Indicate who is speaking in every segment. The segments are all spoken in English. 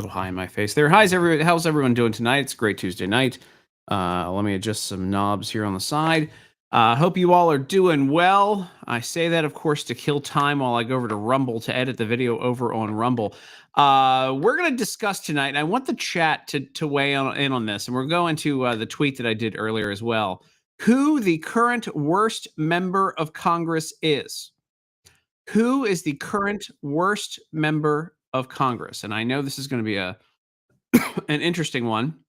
Speaker 1: Little high in my face there. How's everyone doing tonight? It's a great Tuesday night. Let me adjust some knobs here on the side. Hope you all are doing well. I say that, of course, to kill time while I go over to Rumble to edit the video over on Rumble. We're going to discuss tonight, and I want the chat to weigh in on this, and we're going to the tweet that I did earlier as well. Who the current worst member of Congress is. Who is the current worst member of Congress? And I know this is going to be an interesting one.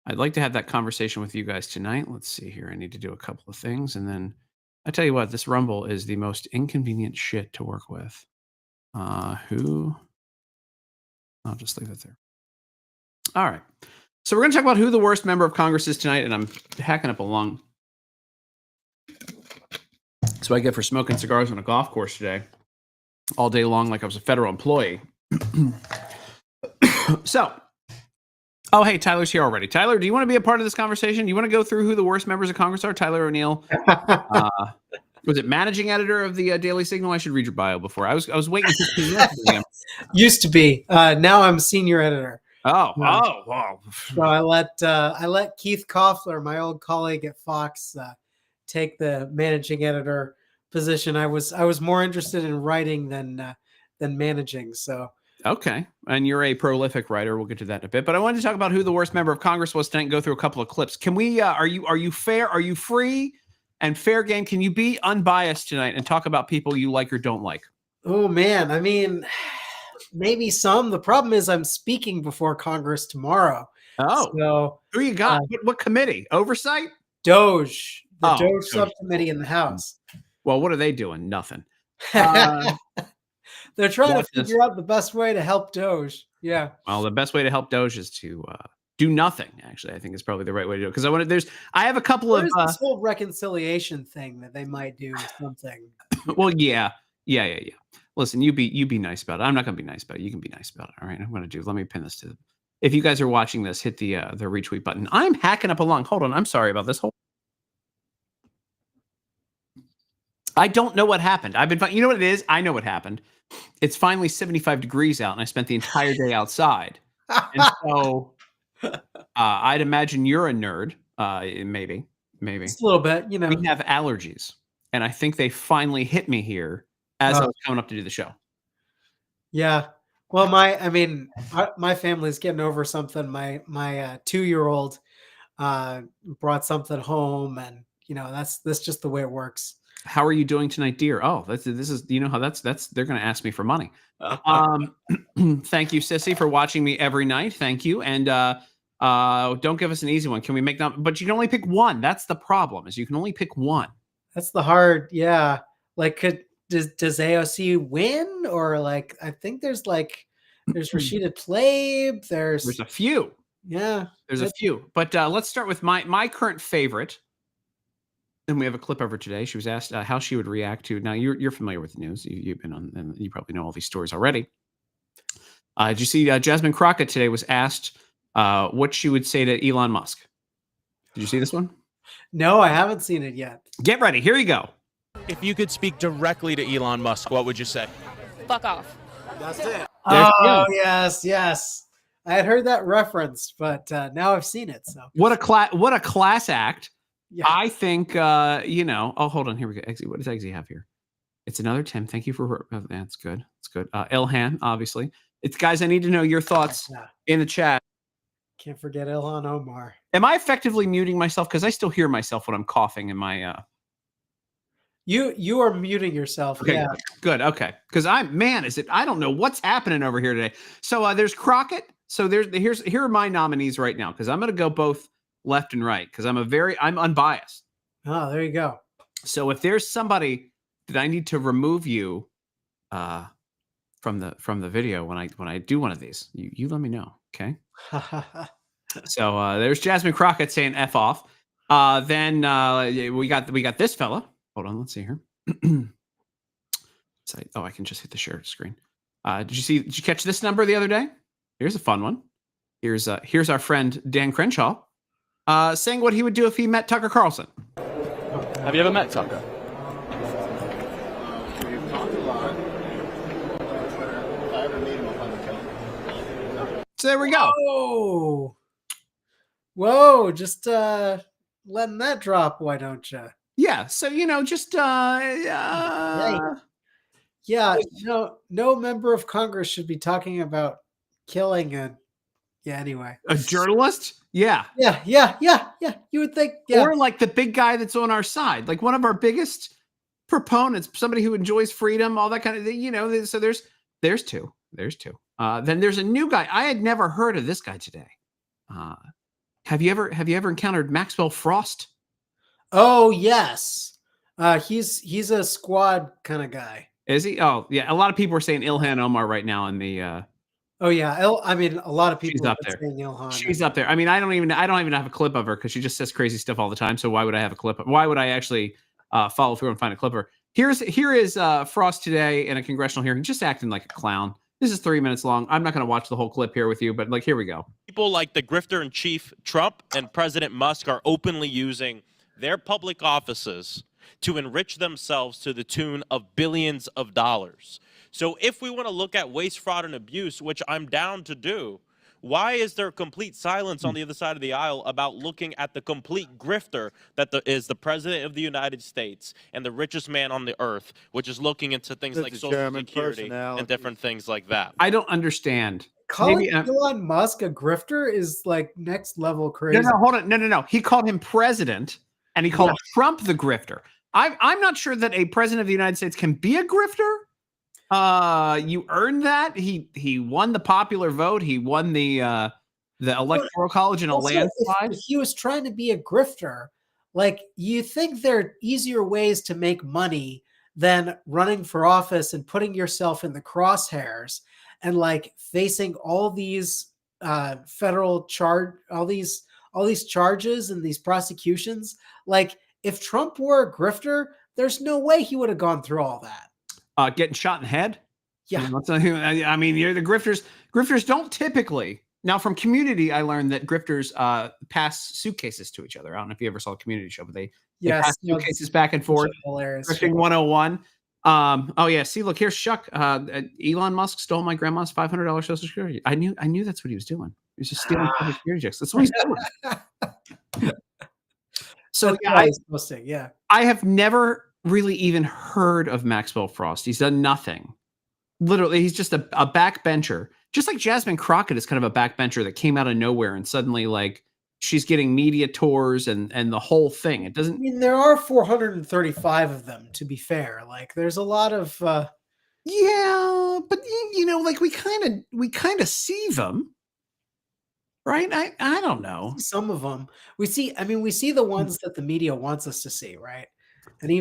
Speaker 1: I'd like to have that conversation with you guys tonight. Let's see here. I need to do a couple of things. And then I tell you what, this Rumble is the most inconvenient shit to work with. Who? I'll just leave it there. All right. So we're going to talk about who the worst member of Congress is tonight. And I'm hacking up a lung. That's what I get for smoking cigars on a golf course today. All day long like I was a federal employee. So, oh, hey, Tyler's here already. Tyler, do you want to be a part of this conversation? Do you want to go through who the worst members of Congress are? Tyler O'Neill. Was it managing editor of the Daily Signal? I should read your bio before. I was waiting 15 minutes.
Speaker 2: Used to be. Now I'm senior editor.
Speaker 1: Wow.
Speaker 2: So I let Keith Koffler, my old colleague at Fox, take the managing editor position. I was more interested in writing than managing. So
Speaker 1: okay, and you're a prolific writer. We'll get to that in a bit. But I wanted to talk about who the worst member of Congress was tonight and go through a couple of clips. Can we? Are you fair? Are you free and fair game? Can you be unbiased tonight and talk about people you like or don't like?
Speaker 2: Oh man, I mean, maybe some. The problem is I'm speaking before Congress tomorrow.
Speaker 1: Oh,
Speaker 2: so
Speaker 1: who you got? What committee? Oversight?
Speaker 2: DOJ. The DOJ subcommittee in the House.
Speaker 1: Well, what are they doing? Nothing.
Speaker 2: They're trying to figure out the best way to help DOJ. Yeah.
Speaker 1: Well, the best way to help DOJ is to do nothing. Actually, I think is probably the right way to do it. Because I have a couple of
Speaker 2: this whole reconciliation thing that they might do something.
Speaker 1: Well, yeah. Listen, you be nice about it. I'm not going to be nice about it. You can be nice about it. All right. I'm going to let me pin this to. If you guys are watching this, hit the retweet button. I'm hacking up along. Hold on. I'm sorry about this. I don't know what happened. You know what it is? I know what happened. It's finally 75 degrees out, and I spent the entire day outside. And so I'd imagine you're a nerd. Maybe.
Speaker 2: Just a little bit, you know.
Speaker 1: We have allergies, and I think they finally hit me here as I was coming up to do the show.
Speaker 2: Yeah. Well, my family's getting over something. My 2-year-old brought something home, and that's just the way it works.
Speaker 1: How are you doing tonight, dear? Oh, this is how that's they're going to ask me for money. Thank you, Sissy, for watching me every night. Thank you, and don't give us an easy one. Can we make that? But you can only pick one. That's the problem. Is you can only pick one.
Speaker 2: That's the hard. Yeah. Like, does AOC win, or like I think there's Rashida Tlaib. There's
Speaker 1: a few.
Speaker 2: Yeah,
Speaker 1: there's a few. But let's start with my current favorite. And we have a clip of her today. She was asked how she would react to. Now you're familiar with the news. You've been on, and you probably know all these stories already. Did you see Jasmine Crockett today was asked what she would say to Elon Musk? Did you see this one?
Speaker 2: No, I haven't seen it yet.
Speaker 1: Get ready. Here you go.
Speaker 3: If you could speak directly to Elon Musk, what would you say?
Speaker 4: Fuck off.
Speaker 3: That's it.
Speaker 2: Oh, yes. I had heard that reference, but now I've seen it. So
Speaker 1: what a class act.
Speaker 2: Yeah.
Speaker 1: I think, oh, hold on. Here we go. Exy, what does Exy have here? It's another Tim. Thank you for that's good. It's good. Ilhan, obviously. It's guys, I need to know your thoughts in the chat.
Speaker 2: Can't forget Ilhan Omar.
Speaker 1: Am I effectively muting myself? Because I still hear myself when I'm coughing in my
Speaker 2: You are muting yourself.
Speaker 1: Okay,
Speaker 2: yeah.
Speaker 1: Good. Okay. Because I don't know what's happening over here today. So there's Crockett. So here are my nominees right now, because I'm going to go both left and right, because I'm unbiased.
Speaker 2: Oh, there you go.
Speaker 1: So if there's somebody that I need to remove you from the video when I do one of these, you let me know, okay? So there's Jasmine Crockett saying F off. Then we got this fella. Hold on, let's see here. I can just hit the share screen. Did you catch this number the other day? Here's a fun one. Here's our friend Dan Crenshaw saying what he would do if he met Tucker Carlson.
Speaker 3: Have you ever met Tucker?
Speaker 1: So there we go.
Speaker 2: Whoa, just letting that drop, why don't you?
Speaker 1: Yeah. So, just
Speaker 2: Yeah, no member of Congress should be talking about killing anyway.
Speaker 1: a journalist. Yeah.
Speaker 2: Yeah. You would think, yeah.
Speaker 1: Or like the big guy that's on our side, like one of our biggest proponents, somebody who enjoys freedom, all that kind of thing, so there's two. Then there's a new guy. I had never heard of this guy today. Have you ever encountered Maxwell Frost?
Speaker 2: Oh yes. He's a squad kind of guy.
Speaker 1: Is he? Oh, yeah. A lot of people are saying Ilhan Omar right now in the
Speaker 2: Oh yeah. I mean, a lot of people
Speaker 1: she's up
Speaker 2: have been
Speaker 1: there.
Speaker 2: saying Ilhan.
Speaker 1: She's up there. I mean, I don't even have a clip of her because she just says crazy stuff all the time. So why would I have a clip? Why would I actually follow through and find a clip of her? Here is Frost today in a congressional hearing, just acting like a clown. This is 3 minutes long. I'm not going to watch the whole clip here with you, but here we go.
Speaker 3: People like the grifter in chief Trump and President Musk are openly using their public offices to enrich themselves to the tune of billions of dollars. So if we want to look at waste, fraud, and abuse, which I'm down to do, why is there complete silence on the other side of the aisle about looking at the complete grifter that is the President of the United States and the richest man on the earth, which is looking into things like Social Security and different things like that?
Speaker 1: I don't understand.
Speaker 2: Calling Elon Musk a grifter is like next level crazy.
Speaker 1: No, hold on. No. He called him president, and he called Trump the grifter. I'm not sure that a president of the United States can be a grifter. You earned that. He won the popular vote. He won the electoral college in a landslide.
Speaker 2: If he was trying to be a grifter, like, you think there are easier ways to make money than running for office and putting yourself in the crosshairs and like facing all these federal all these charges and these prosecutions. Like, if Trump were a grifter, there's no way he would have gone through all that.
Speaker 1: Getting shot in the head.
Speaker 2: Yeah.
Speaker 1: I mean, you're the grifters. Grifters don't typically. Now, from Community, I learned that grifters pass suitcases to each other. I don't know if you ever saw a Community show, but they pass suitcases back and forth.
Speaker 2: Hilarious.
Speaker 1: Grifting 101. Oh yeah. See, look, here's Shuck. Elon Musk stole my grandma's $500 Social Security. I knew that's what he was doing. He was just stealing Social Security checks. That's what he's doing. So yeah, I have never really even heard of Maxwell Frost. He's done nothing. Literally, he's just a backbencher. Just like Jasmine Crockett is kind of a backbencher that came out of nowhere and suddenly, like, she's getting media tours and the whole thing. It doesn't.
Speaker 2: I mean, there are 435 of them, to be fair. Like, there's a lot of.
Speaker 1: Yeah, but like we kind of see them, right? I don't know.
Speaker 2: Some of them we see. I mean, we see the ones that the media wants us to see, right? And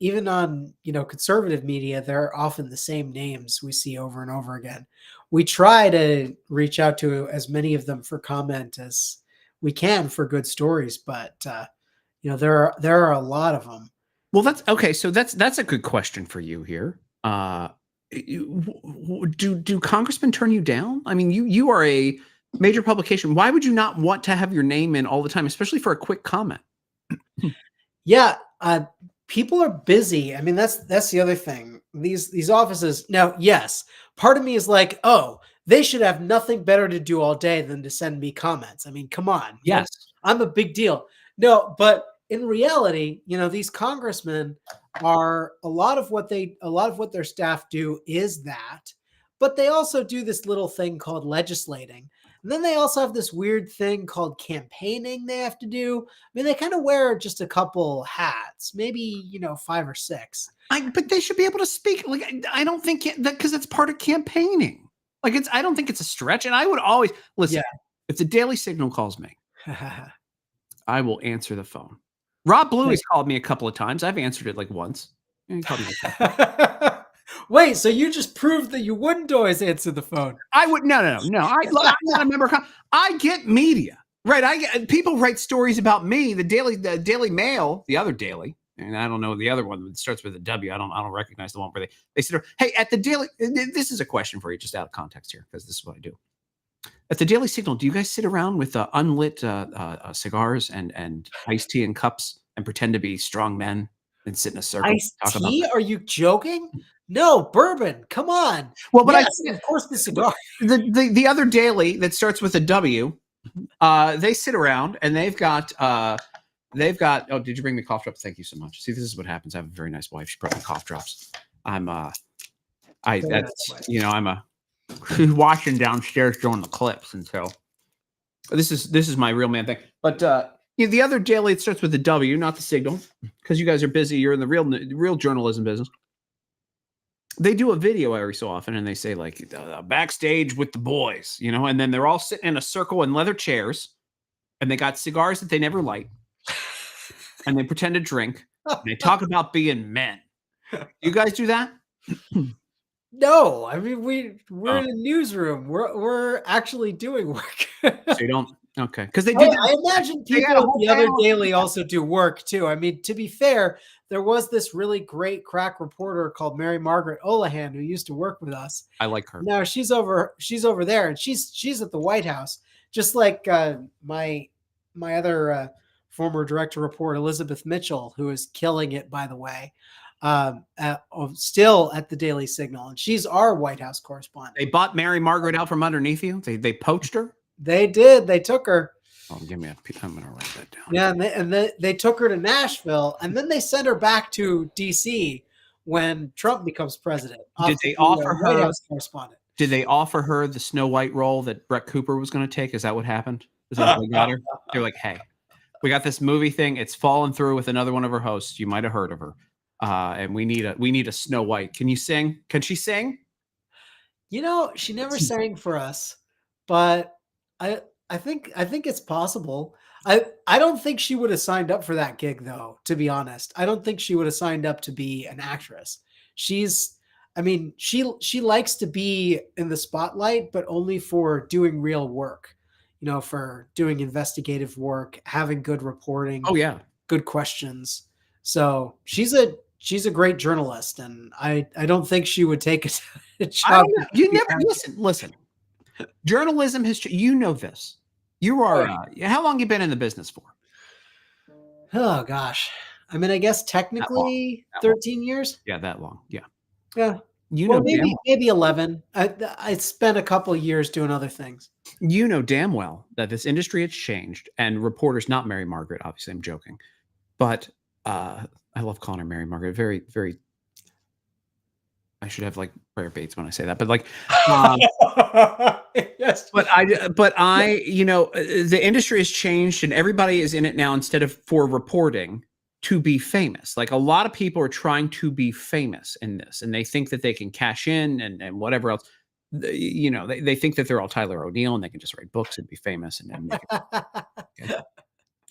Speaker 2: even on conservative media, they're often the same names we see over and over again. We try to reach out to as many of them for comment as we can for good stories, but there are a lot of them.
Speaker 1: Well, that's okay. So that's a good question for you here. Do congressmen turn you down? I mean, you are a major publication. Why would you not want to have your name in all the time, especially for a quick comment?
Speaker 2: Yeah, people are busy. I mean, that's the other thing. These offices now. Yes, part of me is like, oh, they should have nothing better to do all day than to send me comments. I mean, come on.
Speaker 1: Yes,
Speaker 2: I'm a big deal. No, but in reality, these congressmen are a lot of what their staff do is that, but they also do this little thing called legislating. And then they also have this weird thing called campaigning they have to do. I mean, they kind of wear just a couple hats, maybe, 5 or 6.
Speaker 1: But they should be able to speak. Like, I don't think that, because it's part of campaigning. Like, I don't think it's a stretch. And I would always listen. Yeah. If the Daily Signal calls me, I will answer the phone. Rob Blue has called me a couple of times. I've answered it like once. He called me
Speaker 2: Wait, so you just proved that you wouldn't always answer the phone?
Speaker 1: I would no. I'm not a member. I get media, right? People write stories about me. The Daily Mail, the other Daily, and I don't know the other one that starts with a W. I don't recognize the one where they said, "Hey, at the Daily." This is a question for you, just out of context here, because this is what I do. At the Daily Signal, do you guys sit around with unlit cigars and iced tea in cups and pretend to be strong men and sit in a circle?
Speaker 2: Iced tea? Are you joking? No, bourbon. Come on.
Speaker 1: Well, but
Speaker 2: Yes, of course the cigar.
Speaker 1: the other daily that starts with a W, they sit around and they've got oh, did you bring me cough drops? Thank you so much. See, this is what happens. I have a very nice wife. She brought me cough drops. I'm watching downstairs doing the clips, and so this is my real man thing. But the other daily, it starts with a W, not the Signal, because you guys are busy. You're in the real journalism business. They do a video every so often, and they say like backstage with the boys, and then they're all sitting in a circle in leather chairs, and they got cigars that they never light, and they pretend to drink. And they talk about being men. You guys do that?
Speaker 2: No, I mean we're in a newsroom. We're actually doing work.
Speaker 1: So you don't. Okay, because they do.
Speaker 2: I imagine people at the other daily also do work too. I mean, to be fair, there was this really great crack reporter called Mary Margaret Olahan who used to work with us.
Speaker 1: I like her.
Speaker 2: Now she's over there, and she's at the White House, just like my other former director report Elizabeth Mitchell, who is killing it, by the way. Still at the Daily Signal, and she's our White House correspondent.
Speaker 1: They bought Mary Margaret out from underneath you. They poached her.
Speaker 2: They did. They took her.
Speaker 1: Oh, give me I'm gonna write that down.
Speaker 2: Yeah, and they took her to Nashville, and then they sent her back to D.C. when Trump becomes president.
Speaker 1: Did they offer her
Speaker 2: White House correspondent?
Speaker 1: Did they offer her the Snow White role that Brett Cooper was going to take? Is that what happened? Is that how they got her? They're like, hey, we got this movie thing. It's fallen through with another one of her hosts. You might have heard of her. And we need a Snow White. Can you sing? Can she sing?
Speaker 2: She never sang for us, but I think it's possible. I don't think she would have signed up for that gig, though, to be honest. I don't think she would have signed up to be an actress. She likes to be in the spotlight, but only for doing real work, for doing investigative work, having good reporting.
Speaker 1: Oh yeah.
Speaker 2: Good questions. So she's a great journalist, and I don't think she would take a job.
Speaker 1: You never listen. Journalism history. You know this. You are. How long you been in the business for?
Speaker 2: Oh gosh, I mean, I guess technically
Speaker 1: that
Speaker 2: 13 years.
Speaker 1: Yeah, that long. Yeah.
Speaker 2: Yeah.
Speaker 1: Well,
Speaker 2: maybe 11. I spent a couple of years doing other things.
Speaker 1: You know damn well that this industry has changed, and reporters, not Mary Margaret, obviously I'm joking, but I love calling her Mary Margaret. Very, very. I should have like prayer Bates when I say that, but like,
Speaker 2: yes.
Speaker 1: But I, the industry has changed, and everybody is in it now instead of for reporting to be famous. Like a lot of people are trying to be famous in this, and they think that they can cash in and whatever else. They think that they're all Tyler O'Neill and they can just write books and be famous and make it. Okay.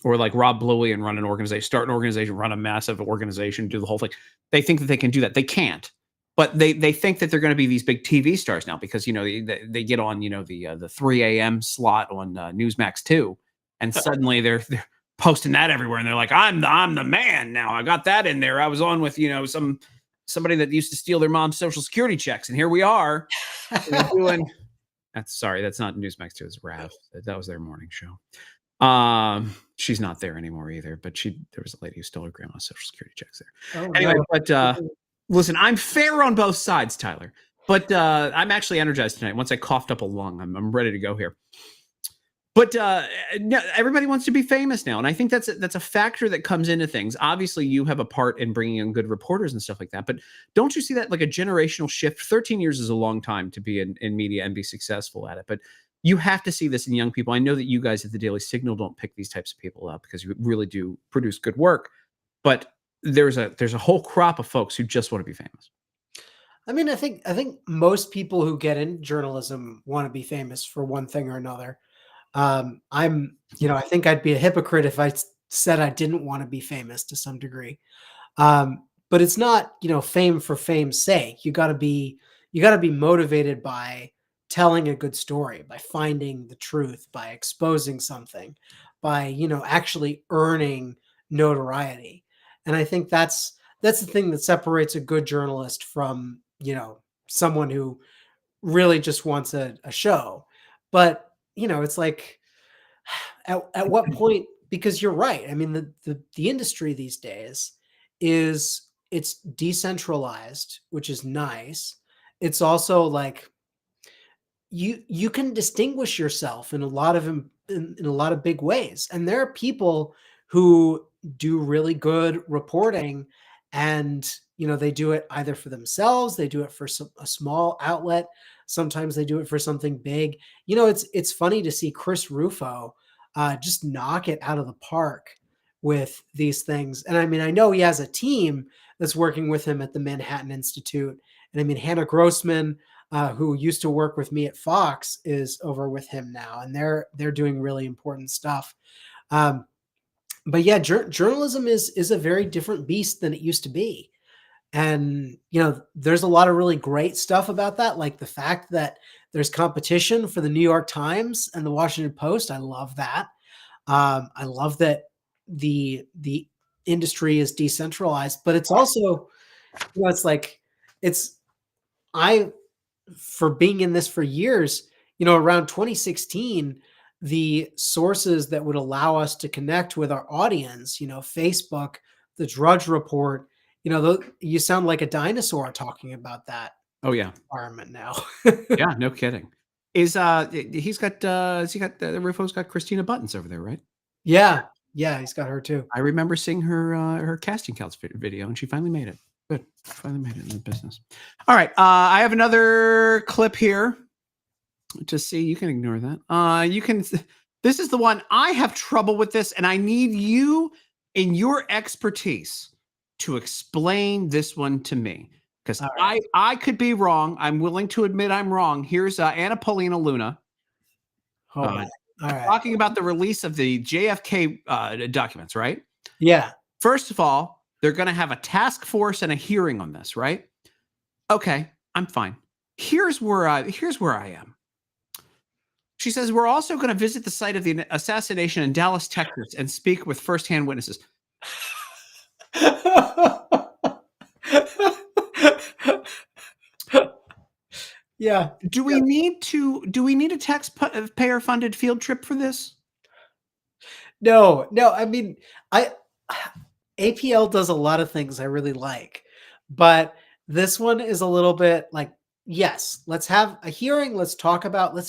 Speaker 1: Or like Rob Bluey and run an organization, start an organization, run a massive organization, do the whole thing. They think that they can do that. They can't. But they think that they're going to be these big TV stars now because they get on the 3 a.m. slot on Newsmax 2, and suddenly they're posting that everywhere, and they're like, I'm the man now. I got that in there. I was on with somebody that used to steal their mom's Social Security checks, and here we are doing. That's not Newsmax 2. It's Rav. That was their morning show. She's not there anymore either. But there was a lady who stole her grandma's Social Security checks there. Oh, anyway, no. But. Listen, I'm fair on both sides, Tyler, but I'm actually energized tonight. Once I coughed up a lung, I'm ready to go here. But no, everybody wants to be famous now, and I think that's a factor that comes into things. Obviously, you have a part in bringing in good reporters and stuff like that, but don't you see that like a generational shift? 13 years is a long time to be in media and be successful at it, but you have to see this in young people. I know that you guys at the Daily Signal don't pick these types of people up because you really do produce good work, but there's a whole crop of folks who just want to be famous.
Speaker 2: I mean, I think most people who get in journalism want to be famous for one thing or another. I think I'd be a hypocrite if I said I didn't want to be famous to some degree. But it's not, fame for fame's sake. You got to be motivated by telling a good story, by finding the truth, by exposing something, by, actually earning notoriety. And I think that's the thing that separates a good journalist from, someone who really just wants a show. But, it's like at what point, because you're right. I mean, the industry these days is it's decentralized, which is nice. It's also like you can distinguish yourself in a lot of in a lot of big ways. And there are people who do really good reporting, and they do it either for themselves, they do it for a small outlet, sometimes they do it for something big. It's funny to see Chris Rufo just knock it out of the park with these things. And I mean, I know he has a team that's working with him at the Manhattan Institute. And I mean, Hannah Grossman, who used to work with me at Fox, is over with him now, and they're doing really important stuff. But yeah, journalism is a very different beast than it used to be. And there's a lot of really great stuff about that, like the fact that there's competition for the New York Times and the Washington Post. I love that. I love that the industry is decentralized, but it's also, it's like I for being in this for years, around 2016, the sources that would allow us to connect with our audience, Facebook, the Drudge Report, you sound like a dinosaur talking about that
Speaker 1: Oh yeah.
Speaker 2: environment now.
Speaker 1: Yeah, no kidding. Is he's got Rufo's got Christina Buttons over there, right?
Speaker 2: Yeah. Yeah. He's got her too.
Speaker 1: I remember seeing her casting couch video, and she finally made it. Good, finally made it in the business. All right, I have another clip here to see. You can ignore that. You can. This is the one. I have trouble with this, and I need you in your expertise to explain this one to me, because
Speaker 2: right.
Speaker 1: I could be wrong. I'm willing to admit I'm wrong. Here's Anna Paulina Luna.
Speaker 2: Oh, all right.
Speaker 1: Talking about the release of the JFK documents, right?
Speaker 2: Yeah.
Speaker 1: First of all, they're going to have a task force and a hearing on this, right? Okay, I'm fine. Here's where I am. She says, we're also going to visit the site of the assassination in Dallas, Texas, and speak with firsthand witnesses.
Speaker 2: Yeah.
Speaker 1: Do we need a taxpayer funded field trip for this?
Speaker 2: No. I mean, APL does a lot of things I really like, but this one is a little bit like, yes, let's have a hearing. Let's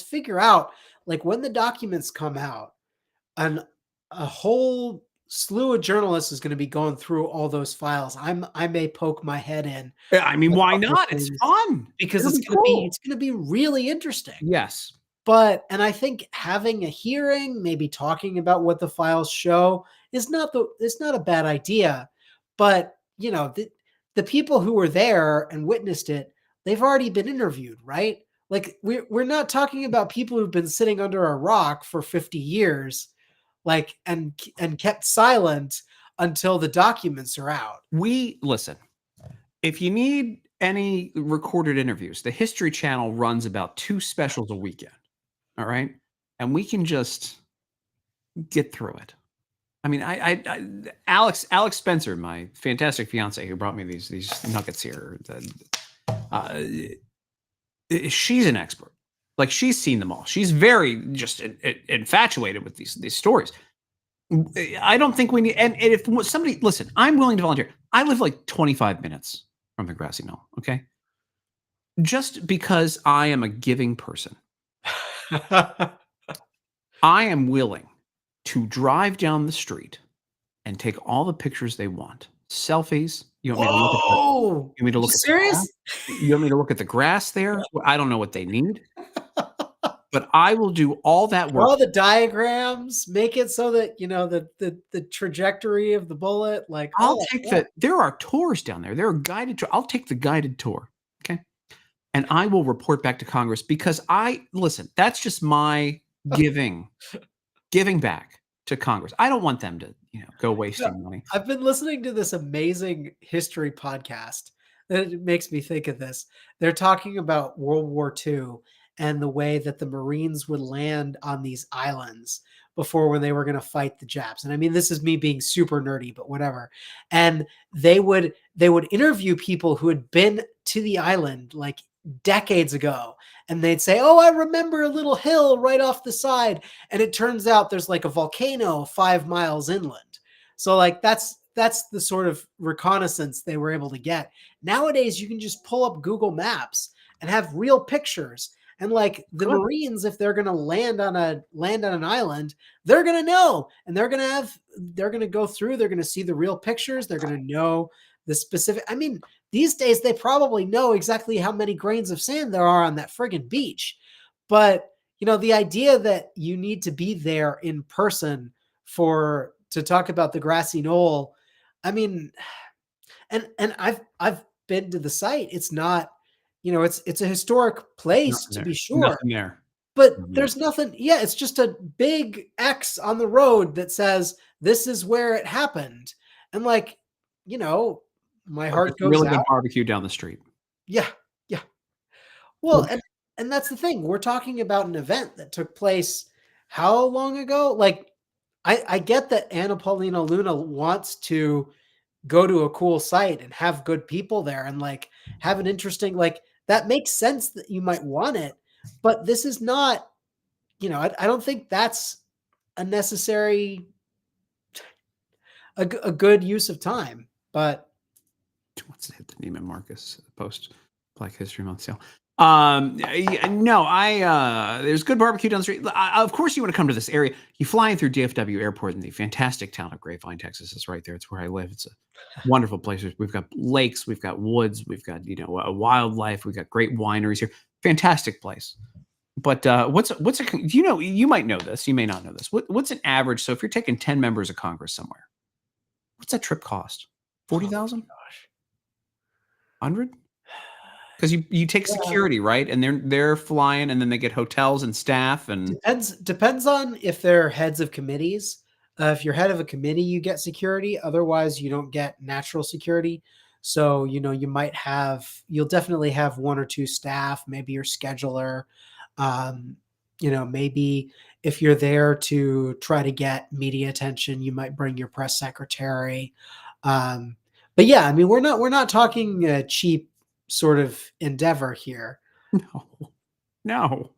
Speaker 2: figure out, like, when the documents come out, and a whole slew of journalists is going to be going through all those files. I may poke my head in.
Speaker 1: I mean, why not? It's fun
Speaker 2: because it's going to be really interesting.
Speaker 1: Yes.
Speaker 2: And I think having a hearing, maybe talking about what the files show, it's not a bad idea. But the people who were there and witnessed it, they've already been interviewed, right? Like, we're not talking about people who've been sitting under a rock for 50 years, like, and kept silent until the documents are out.
Speaker 1: Listen, if you need any recorded interviews, the History Channel runs about 2 specials a weekend. All right. And we can just get through it. I mean, Alex Spencer, my fantastic fiance, who brought me these nuggets here, she's an expert. Like, she's seen them all. She's very just infatuated with these stories. I don't think we need. And if somebody, listen, I'm willing to volunteer. I live like 25 minutes from the grassy knoll. Okay. Just because I am a giving person, I am willing to drive down the street and take all the pictures they want. Selfies. You want me to look at you want me to look
Speaker 2: serious?
Speaker 1: You want me to look at the grass there? I don't know what they need. But I will do all that work.
Speaker 2: All the diagrams, make it so that the trajectory of the bullet. Like,
Speaker 1: I'll take there are tours down there. There are guided tours. I'll take the guided tour. Okay. And I will report back to Congress, because that's just my giving back to Congress. I don't want them to, go wasting money.
Speaker 2: I've been listening to this amazing history podcast that it makes me think of this. They're talking about World War II and the way that the Marines would land on these islands before, when they were going to fight the Japs. And I mean, this is me being super nerdy, but whatever. And they would interview people who had been to the island like decades ago. And they'd say, oh, I remember a little hill right off the side. And it turns out there's like a volcano 5 miles inland. So, like, that's that's the sort of reconnaissance they were able to get. Nowadays, you can just pull up Google Maps and have real pictures. And like the
Speaker 1: Good.
Speaker 2: Marines, if they're going to land on an island, they're going to know, and they're going to go through. They're going to see the real pictures. They're going to know the specific. I mean, these days they probably know exactly how many grains of sand there are on that friggin' beach. But the idea that you need to be there in person to talk about the grassy knoll. I mean, and I've been to the site. It's not, it's a historic place to be sure,
Speaker 1: Nothing there.
Speaker 2: but there's nothing. Yeah, it's just a big X on the road that says this is where it happened, and like, my heart goes
Speaker 1: really
Speaker 2: out.
Speaker 1: good barbecue down the street.
Speaker 2: Yeah, yeah. Well, and that's the thing. We're talking about an event that took place how long ago? Like, I get that Anna Paulina Luna wants to go to a cool site and have good people there and like have an interesting, like, that makes sense that you might want it, but this is not, I don't think that's a necessary, a good use of time. But
Speaker 1: what's the Neiman Marcus post Black History Month sale? No, there's good barbecue down the street. Of course, you want to come to this area. You fly in through DFW Airport in the fantastic town of Grapevine, Texas. It's right there. It's where I live. It's a wonderful place. We've got lakes, we've got woods, we've got a wildlife, we've got great wineries here. Fantastic place. But you might know this, you may not know this. What's an average? So if you're taking 10 members of Congress somewhere, what's that trip cost? 40,000? 100? Because you take security, right? And they're flying, and then they get hotels and staff, and
Speaker 2: depends on if they're heads of committees. If you're head of a committee, you get security. Otherwise, you don't get natural security. So you'll definitely have one or two staff, maybe your scheduler. Maybe if you're there to try to get media attention, you might bring your press secretary. But yeah, I mean, we're not talking a cheap sort of endeavor here.
Speaker 1: No,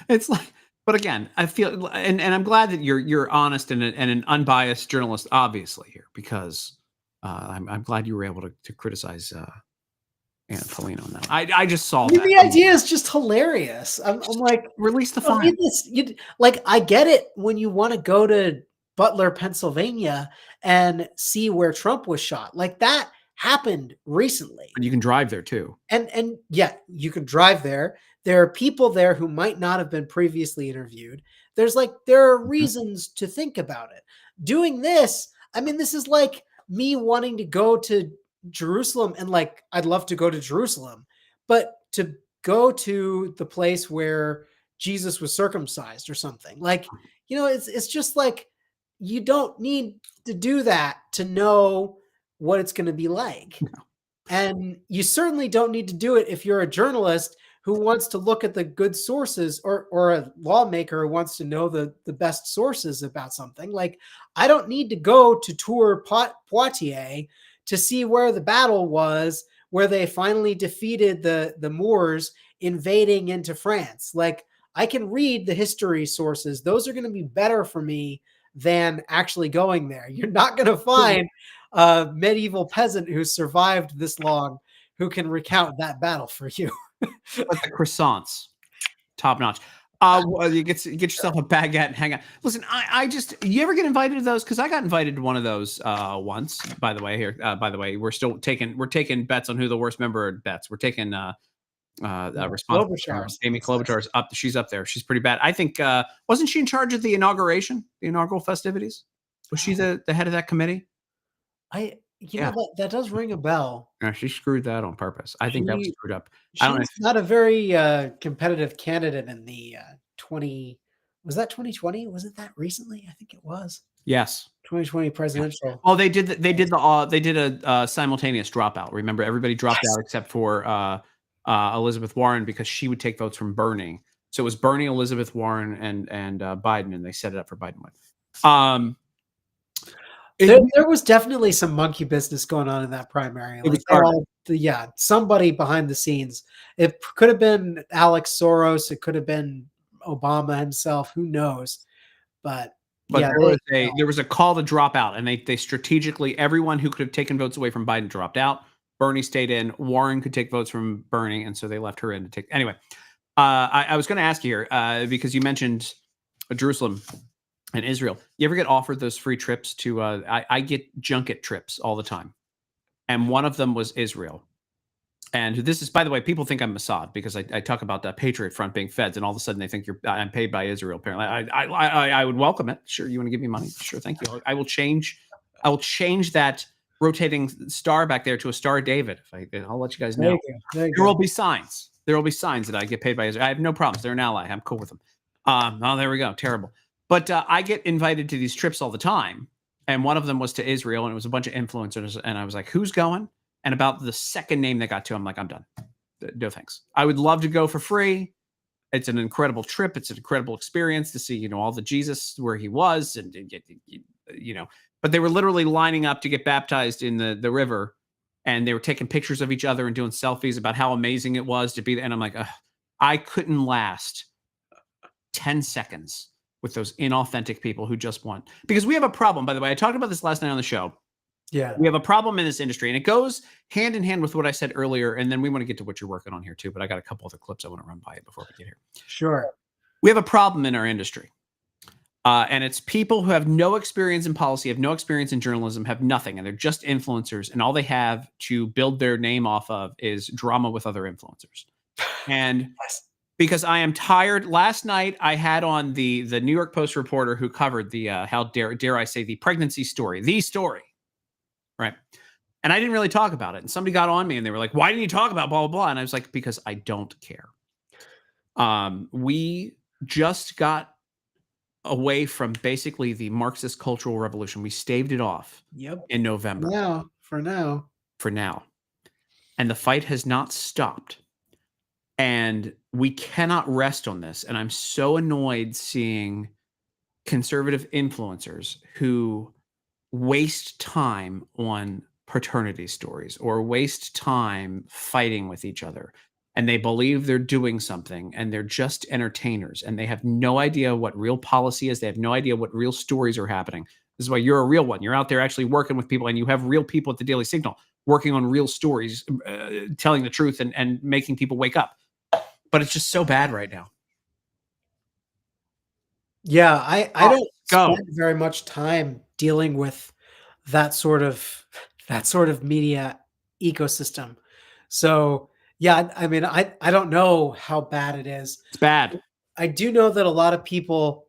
Speaker 1: it's like, but again, I feel, and I'm glad that you're honest and an unbiased journalist, obviously here, because I'm glad you were able to criticize Anna Paulina on that. I just saw that.
Speaker 2: The idea is just hilarious. I'm like,
Speaker 1: release the file.
Speaker 2: Like, I get it when you want to go to Butler, Pennsylvania, and see where Trump was shot. Like, that happened recently.
Speaker 1: And you can drive there too.
Speaker 2: And yeah, you can drive there. There are people there who might not have been previously interviewed. There are reasons to think about it. Doing this, I mean, this is like me wanting to go to Jerusalem, and like, I'd love to go to Jerusalem, but to go to the place where Jesus was circumcised or something, like, it's just like, you don't need to do that to know what it's going to be like. No. And you certainly don't need to do it if you're a journalist who wants to look at the good sources, or a lawmaker who wants to know the best sources about something. Like, I don't need to go to Tours Poitiers to see where the battle was, where they finally defeated the Moors invading into France. Like, I can read the history sources. Those are going to be better for me than actually going there. You're not going to find a medieval peasant who survived this long who can recount that battle for you.
Speaker 1: But the croissants, top notch. You get yourself a baguette and hang out. Listen, you ever get invited to those? Because I got invited to one of those once. By the way, we're taking bets on who the worst member bets. We're taking response. Amy Klobuchar's up. She's up there. She's pretty bad. I think wasn't she in charge of the inaugural festivities? Was she the head of that committee?
Speaker 2: That does ring a bell.
Speaker 1: Yeah, she screwed that on purpose. I think that was screwed up.
Speaker 2: She's not a very competitive candidate in the 2020? Was it that recently? I think it was.
Speaker 1: Yes.
Speaker 2: 2020 presidential.
Speaker 1: Well, they did a simultaneous dropout. Remember, everybody dropped out except for Elizabeth Warren, because she would take votes from Bernie. So it was Bernie, Elizabeth Warren, and Biden, and they set it up for Biden win.
Speaker 2: There was definitely some monkey business going on in that primary. Like, somebody behind the scenes. It could have been Alex Soros. It could have been Obama himself. Who knows? But
Speaker 1: But
Speaker 2: Yeah,
Speaker 1: there was a call to drop out, and they strategically, everyone who could have taken votes away from Biden dropped out. Bernie stayed in. Warren could take votes from Bernie, and so they left her in to take. Anyway, I was going to ask you here because you mentioned Jerusalem and Israel. You ever get offered those free trips to? I get junket trips all the time, and one of them was Israel. And this is, by the way, people think I'm Mossad because I talk about the Patriot Front being feds, and all of a sudden they think I'm paid by Israel. Apparently, I would welcome it. Sure, you want to give me money? Sure, thank you. I will change that rotating star back there to a Star of David. I'll let you guys know. There will be signs. There will be signs that I get paid by Israel. I have no problems. They're an ally. I'm cool with them. Oh, there we go. Terrible. But I get invited to these trips all the time, and one of them was to Israel, and it was a bunch of influencers, and I was like, "Who's going?" And about the second name they got to, I'm like, I'm done. No thanks. I would love to go for free. It's an incredible trip. It's an incredible experience to see, all the Jesus where he was, and get, But they were literally lining up to get baptized in the river, and they were taking pictures of each other and doing selfies about how amazing it was to be there. And I'm like, I couldn't last 10 seconds with those inauthentic people who just want. Because we have a problem, by the way. I talked about this last night on the show.
Speaker 2: Yeah.
Speaker 1: We have a problem in this industry, and it goes hand in hand with what I said earlier. And then we want to get to what you're working on here too. But I got a couple other clips I want to run by you before we get here.
Speaker 2: Sure.
Speaker 1: We have a problem in our industry. And it's people who have no experience in policy, have no experience in journalism, have nothing. And they're just influencers. And all they have to build their name off of is drama with other influencers. And because I am tired. Last night I had on the New York Post reporter who covered the, how dare I say, the pregnancy story, the story. Right. And I didn't really talk about it. And somebody got on me and they were like, why didn't you talk about blah, blah, blah? And I was like, because I don't care. We just got away from basically the Marxist cultural revolution. We staved it off in November.
Speaker 2: For now.
Speaker 1: And the fight has not stopped. And we cannot rest on this. And I'm so annoyed seeing conservative influencers who waste time on paternity stories or waste time fighting with each other, and they believe they're doing something, and they're just entertainers, and they have no idea what real policy is. They have no idea what real stories are happening. This is why you're a real one. You're out there actually working with people, and you have real people at the Daily Signal working on real stories, telling the truth and making people wake up. But it's just so bad right now.
Speaker 2: Yeah, I don't spend very much time dealing with that sort of media ecosystem. So yeah, I mean, I don't know how bad it is.
Speaker 1: It's bad.
Speaker 2: I do know that a lot of people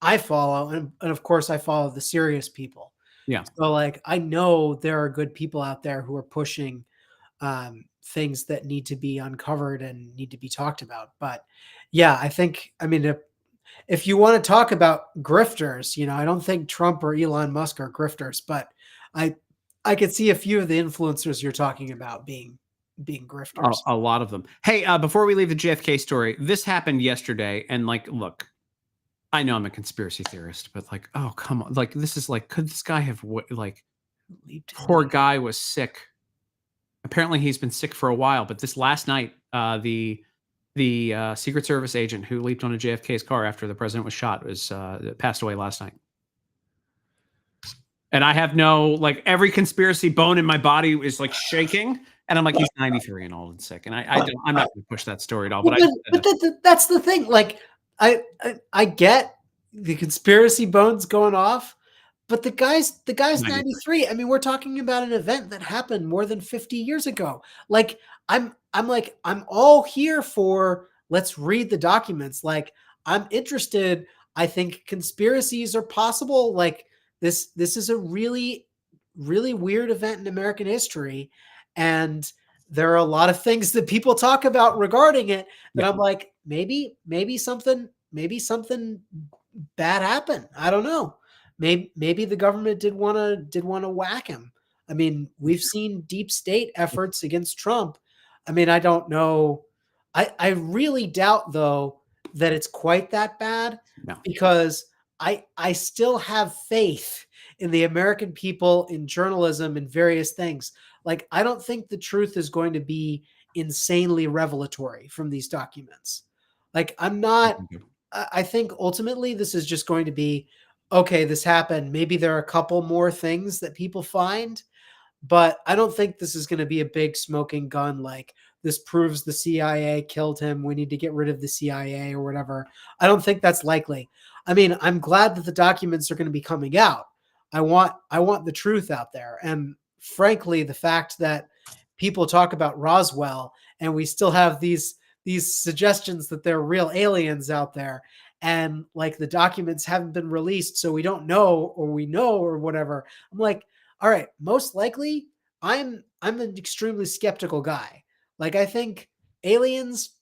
Speaker 2: I follow, and of course I follow the serious people.
Speaker 1: Yeah.
Speaker 2: So like, I know there are good people out there who are pushing things that need to be uncovered and need to be talked about. But yeah, I mean, if you want to talk about grifters, I don't think Trump or Elon Musk are grifters, but I could see a few of the influencers you're talking about being grifters.
Speaker 1: A lot of them. Hey, before we leave the JFK story, this happened yesterday, and look, I know I'm a conspiracy theorist, but oh, come on. This is could this guy have poor guy was sick. Apparently he's been sick for a while, but this last night, the Secret Service agent who leaped onto JFK's car after the president was shot passed away last night. And I have every conspiracy bone in my body is shaking. And I'm like, he's 93 and old and sick. And I'm not going to push that story at all. But
Speaker 2: that's the thing. I get the conspiracy bones going off, but the guy's 93. I mean, we're talking about an event that happened more than 50 years ago. I'm all here for, let's read the documents. I'm interested. I think conspiracies are possible. This is a really, really weird event in American history. And there are a lot of things that people talk about regarding it that I'm like, maybe something bad happened. I don't know. Maybe the government did want to whack him. I mean, we've seen deep state efforts against Trump. I mean, I don't know. I really doubt though that it's quite that bad.
Speaker 1: No.
Speaker 2: Because I still have faith in the American people, in journalism, and various things. I don't think the truth is going to be insanely revelatory from these documents. I think ultimately this is just going to be okay, this happened. Maybe there are a couple more things that people find, but I don't think this is going to be a big smoking gun like this proves the CIA killed him. We need to get rid of the CIA or whatever. I don't think that's likely. I mean, I'm glad that the documents are going to be coming out. I want the truth out there. And frankly, the fact that people talk about Roswell and we still have these suggestions that there are real aliens out there and like the documents haven't been released so we don't know or we know or whatever. I'm like, all right, most likely I'm an extremely skeptical guy. Like I think aliens,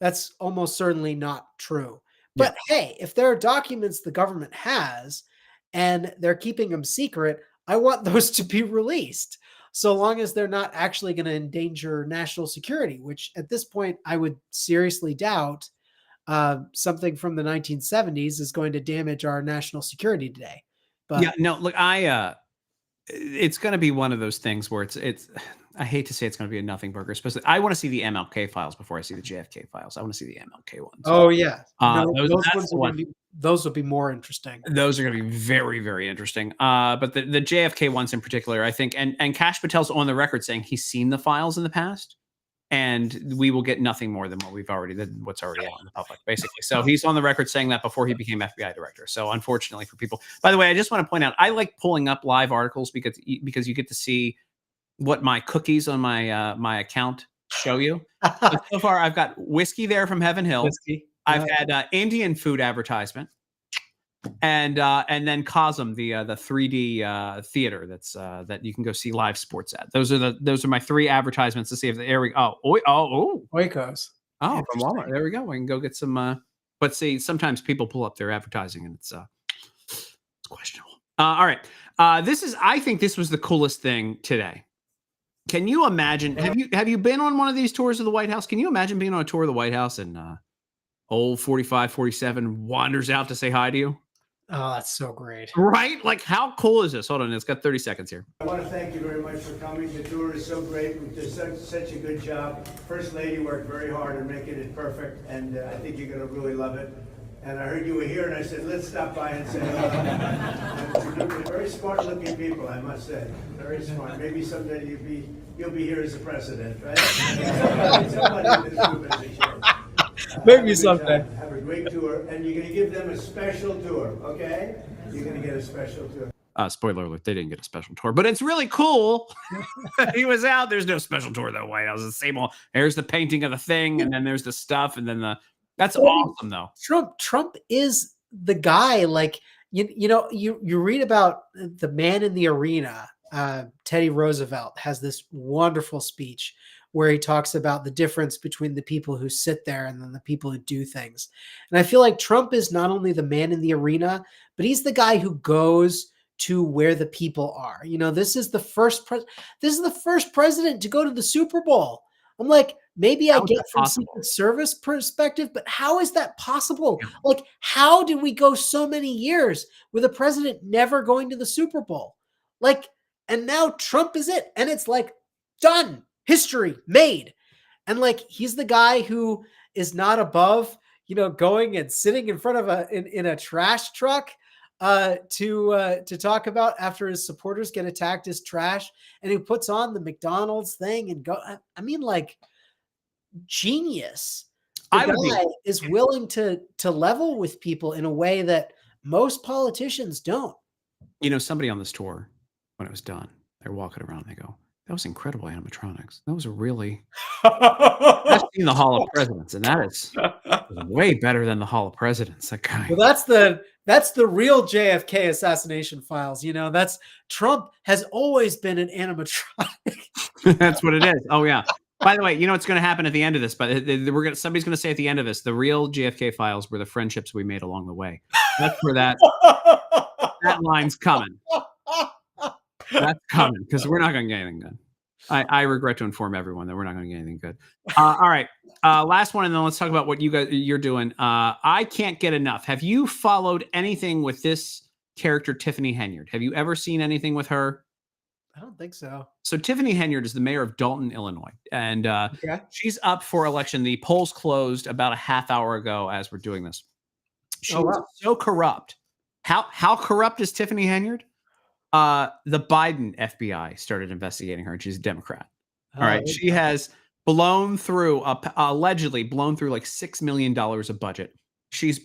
Speaker 2: that's almost certainly not true. But hey, if there are documents the government has and they're keeping them secret, I want those to be released. So long as they're not actually going to endanger national security, which at this point I would seriously doubt something from the 1970s is going to damage our national security today. But
Speaker 1: yeah, no, look, it's going to be one of those things where it's I hate to say it's going to be a nothing burger, especially I want to see the MLK files before I see the JFK files. I want to see the MLK ones.
Speaker 2: oh yeah, no,
Speaker 1: those
Speaker 2: ones are going to be those will be more interesting.
Speaker 1: Those are going to be very, very interesting. But the JFK ones in particular, I think, and Kash Patel's on the record saying he's seen the files in the past, and we will get nothing more than what's already out in the public, basically. So he's on the record saying that before he became FBI director. So unfortunately for people, by the way, I just want to point out, I like pulling up live articles because you get to see what my cookies on my my account show you. So far, I've got whiskey there from Heaven Hill.
Speaker 2: Whiskey.
Speaker 1: I've had Indian food advertisement, and then Cosm, the 3D theater that you can go see live sports at. Those are my 3 advertisements to see if there we go.
Speaker 2: Oikos.
Speaker 1: Oh, from Walmart. There we go. We can go get some. But see, sometimes people pull up their advertising, and it's questionable. All right, I think this was the coolest thing today. Can you imagine? Have you been on one of these tours of the White House? Can you imagine being on a tour of the White House and old 45, 47 wanders out to say hi to you?
Speaker 2: Oh, that's so great.
Speaker 1: Right? Like, how cool is this? Hold on, it's got 30 seconds here.
Speaker 4: I want to thank you very much for coming. The tour is so great. We did such a good job. First Lady worked very hard on making it perfect, and I think you're going to really love it. And I heard you were here, and I said, let's stop by and say hello. And it's a group of very smart-looking people, I must say. Very smart. Maybe someday you'll be here as the president, right? Somebody in this group as a show.
Speaker 2: Maybe someday.
Speaker 4: Have a great tour, and you're going to give them a special tour, okay? You're going to get a special tour.
Speaker 1: Spoiler alert, they didn't get a special tour, but it's really cool. He was out. There's no special tour of the White House. It's the same old. There's the painting of the thing, and then there's the stuff, and then that's awesome, though.
Speaker 2: Trump is the guy. Like you read about the man in the arena. Teddy Roosevelt has this wonderful speech where he talks about the difference between the people who sit there and then the people who do things. And I feel like Trump is not only the man in the arena, but he's the guy who goes to where the people are. This is the first president to go to the Super Bowl. I'm like, maybe I get from Secret Service perspective, but how is that possible? Yeah. Like, how did we go so many years with a president never going to the Super Bowl? Like, and now Trump is it. And it's like, done. History made. And like, he's the guy who is not above, going and sitting in front of in a trash truck to talk about after his supporters get attacked as trash, and he puts on the McDonald's thing and go. I mean, like, genius. The guy is willing to level with people in a way that most politicians don't.
Speaker 1: Somebody on this tour, when it was done, they're walking around. They go, "That was incredible animatronics. That was I've seen the Hall of Presidents, and that is way better than the Hall of Presidents." That guy.
Speaker 2: Well, that's the real JFK assassination files. That's Trump has always been an animatronic.
Speaker 1: That's what it is. Oh yeah. By the way, what's going to happen at the end of this? But somebody's going to say at the end of this, the real JFK files were the friendships we made along the way. That's where that line's coming. That's coming because we're not going to get anything good. I regret to inform everyone that we're not going to get anything good. All right, last one, and then let's talk about what you're doing. I can't get enough. Have you followed anything with this character, Tiffany Henyard? Have you ever seen anything with her?
Speaker 2: I don't think so.
Speaker 1: So Tiffany Henyard is the mayor of Dalton, Illinois, and she's up for election. The polls closed about a half hour ago as we're doing this. She was so corrupt How corrupt is Tiffany Henyard? The Biden FBI started investigating her, and she's a Democrat. All right, she has blown through allegedly blown through like $6 million of budget. She was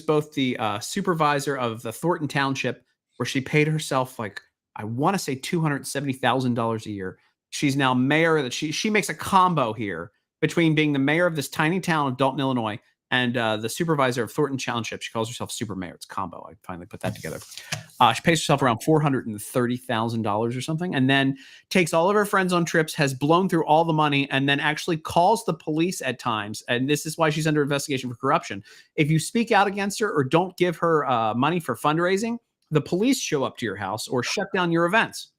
Speaker 1: both the supervisor of the Thornton Township, where she paid herself like, I want to say $270,000 a year. She's now mayor. That she makes a combo here between being the mayor of this tiny town of Dalton, Illinois, and the supervisor of Thornton Township. She calls herself super mayor. It's a combo. I finally put that together. She pays herself around $430,000 or something, and then takes all of her friends on trips, has blown through all the money, and then actually calls the police at times. And this is why she's under investigation for corruption. If you speak out against her or don't give her money for fundraising, the police show up to your house or shut down your events.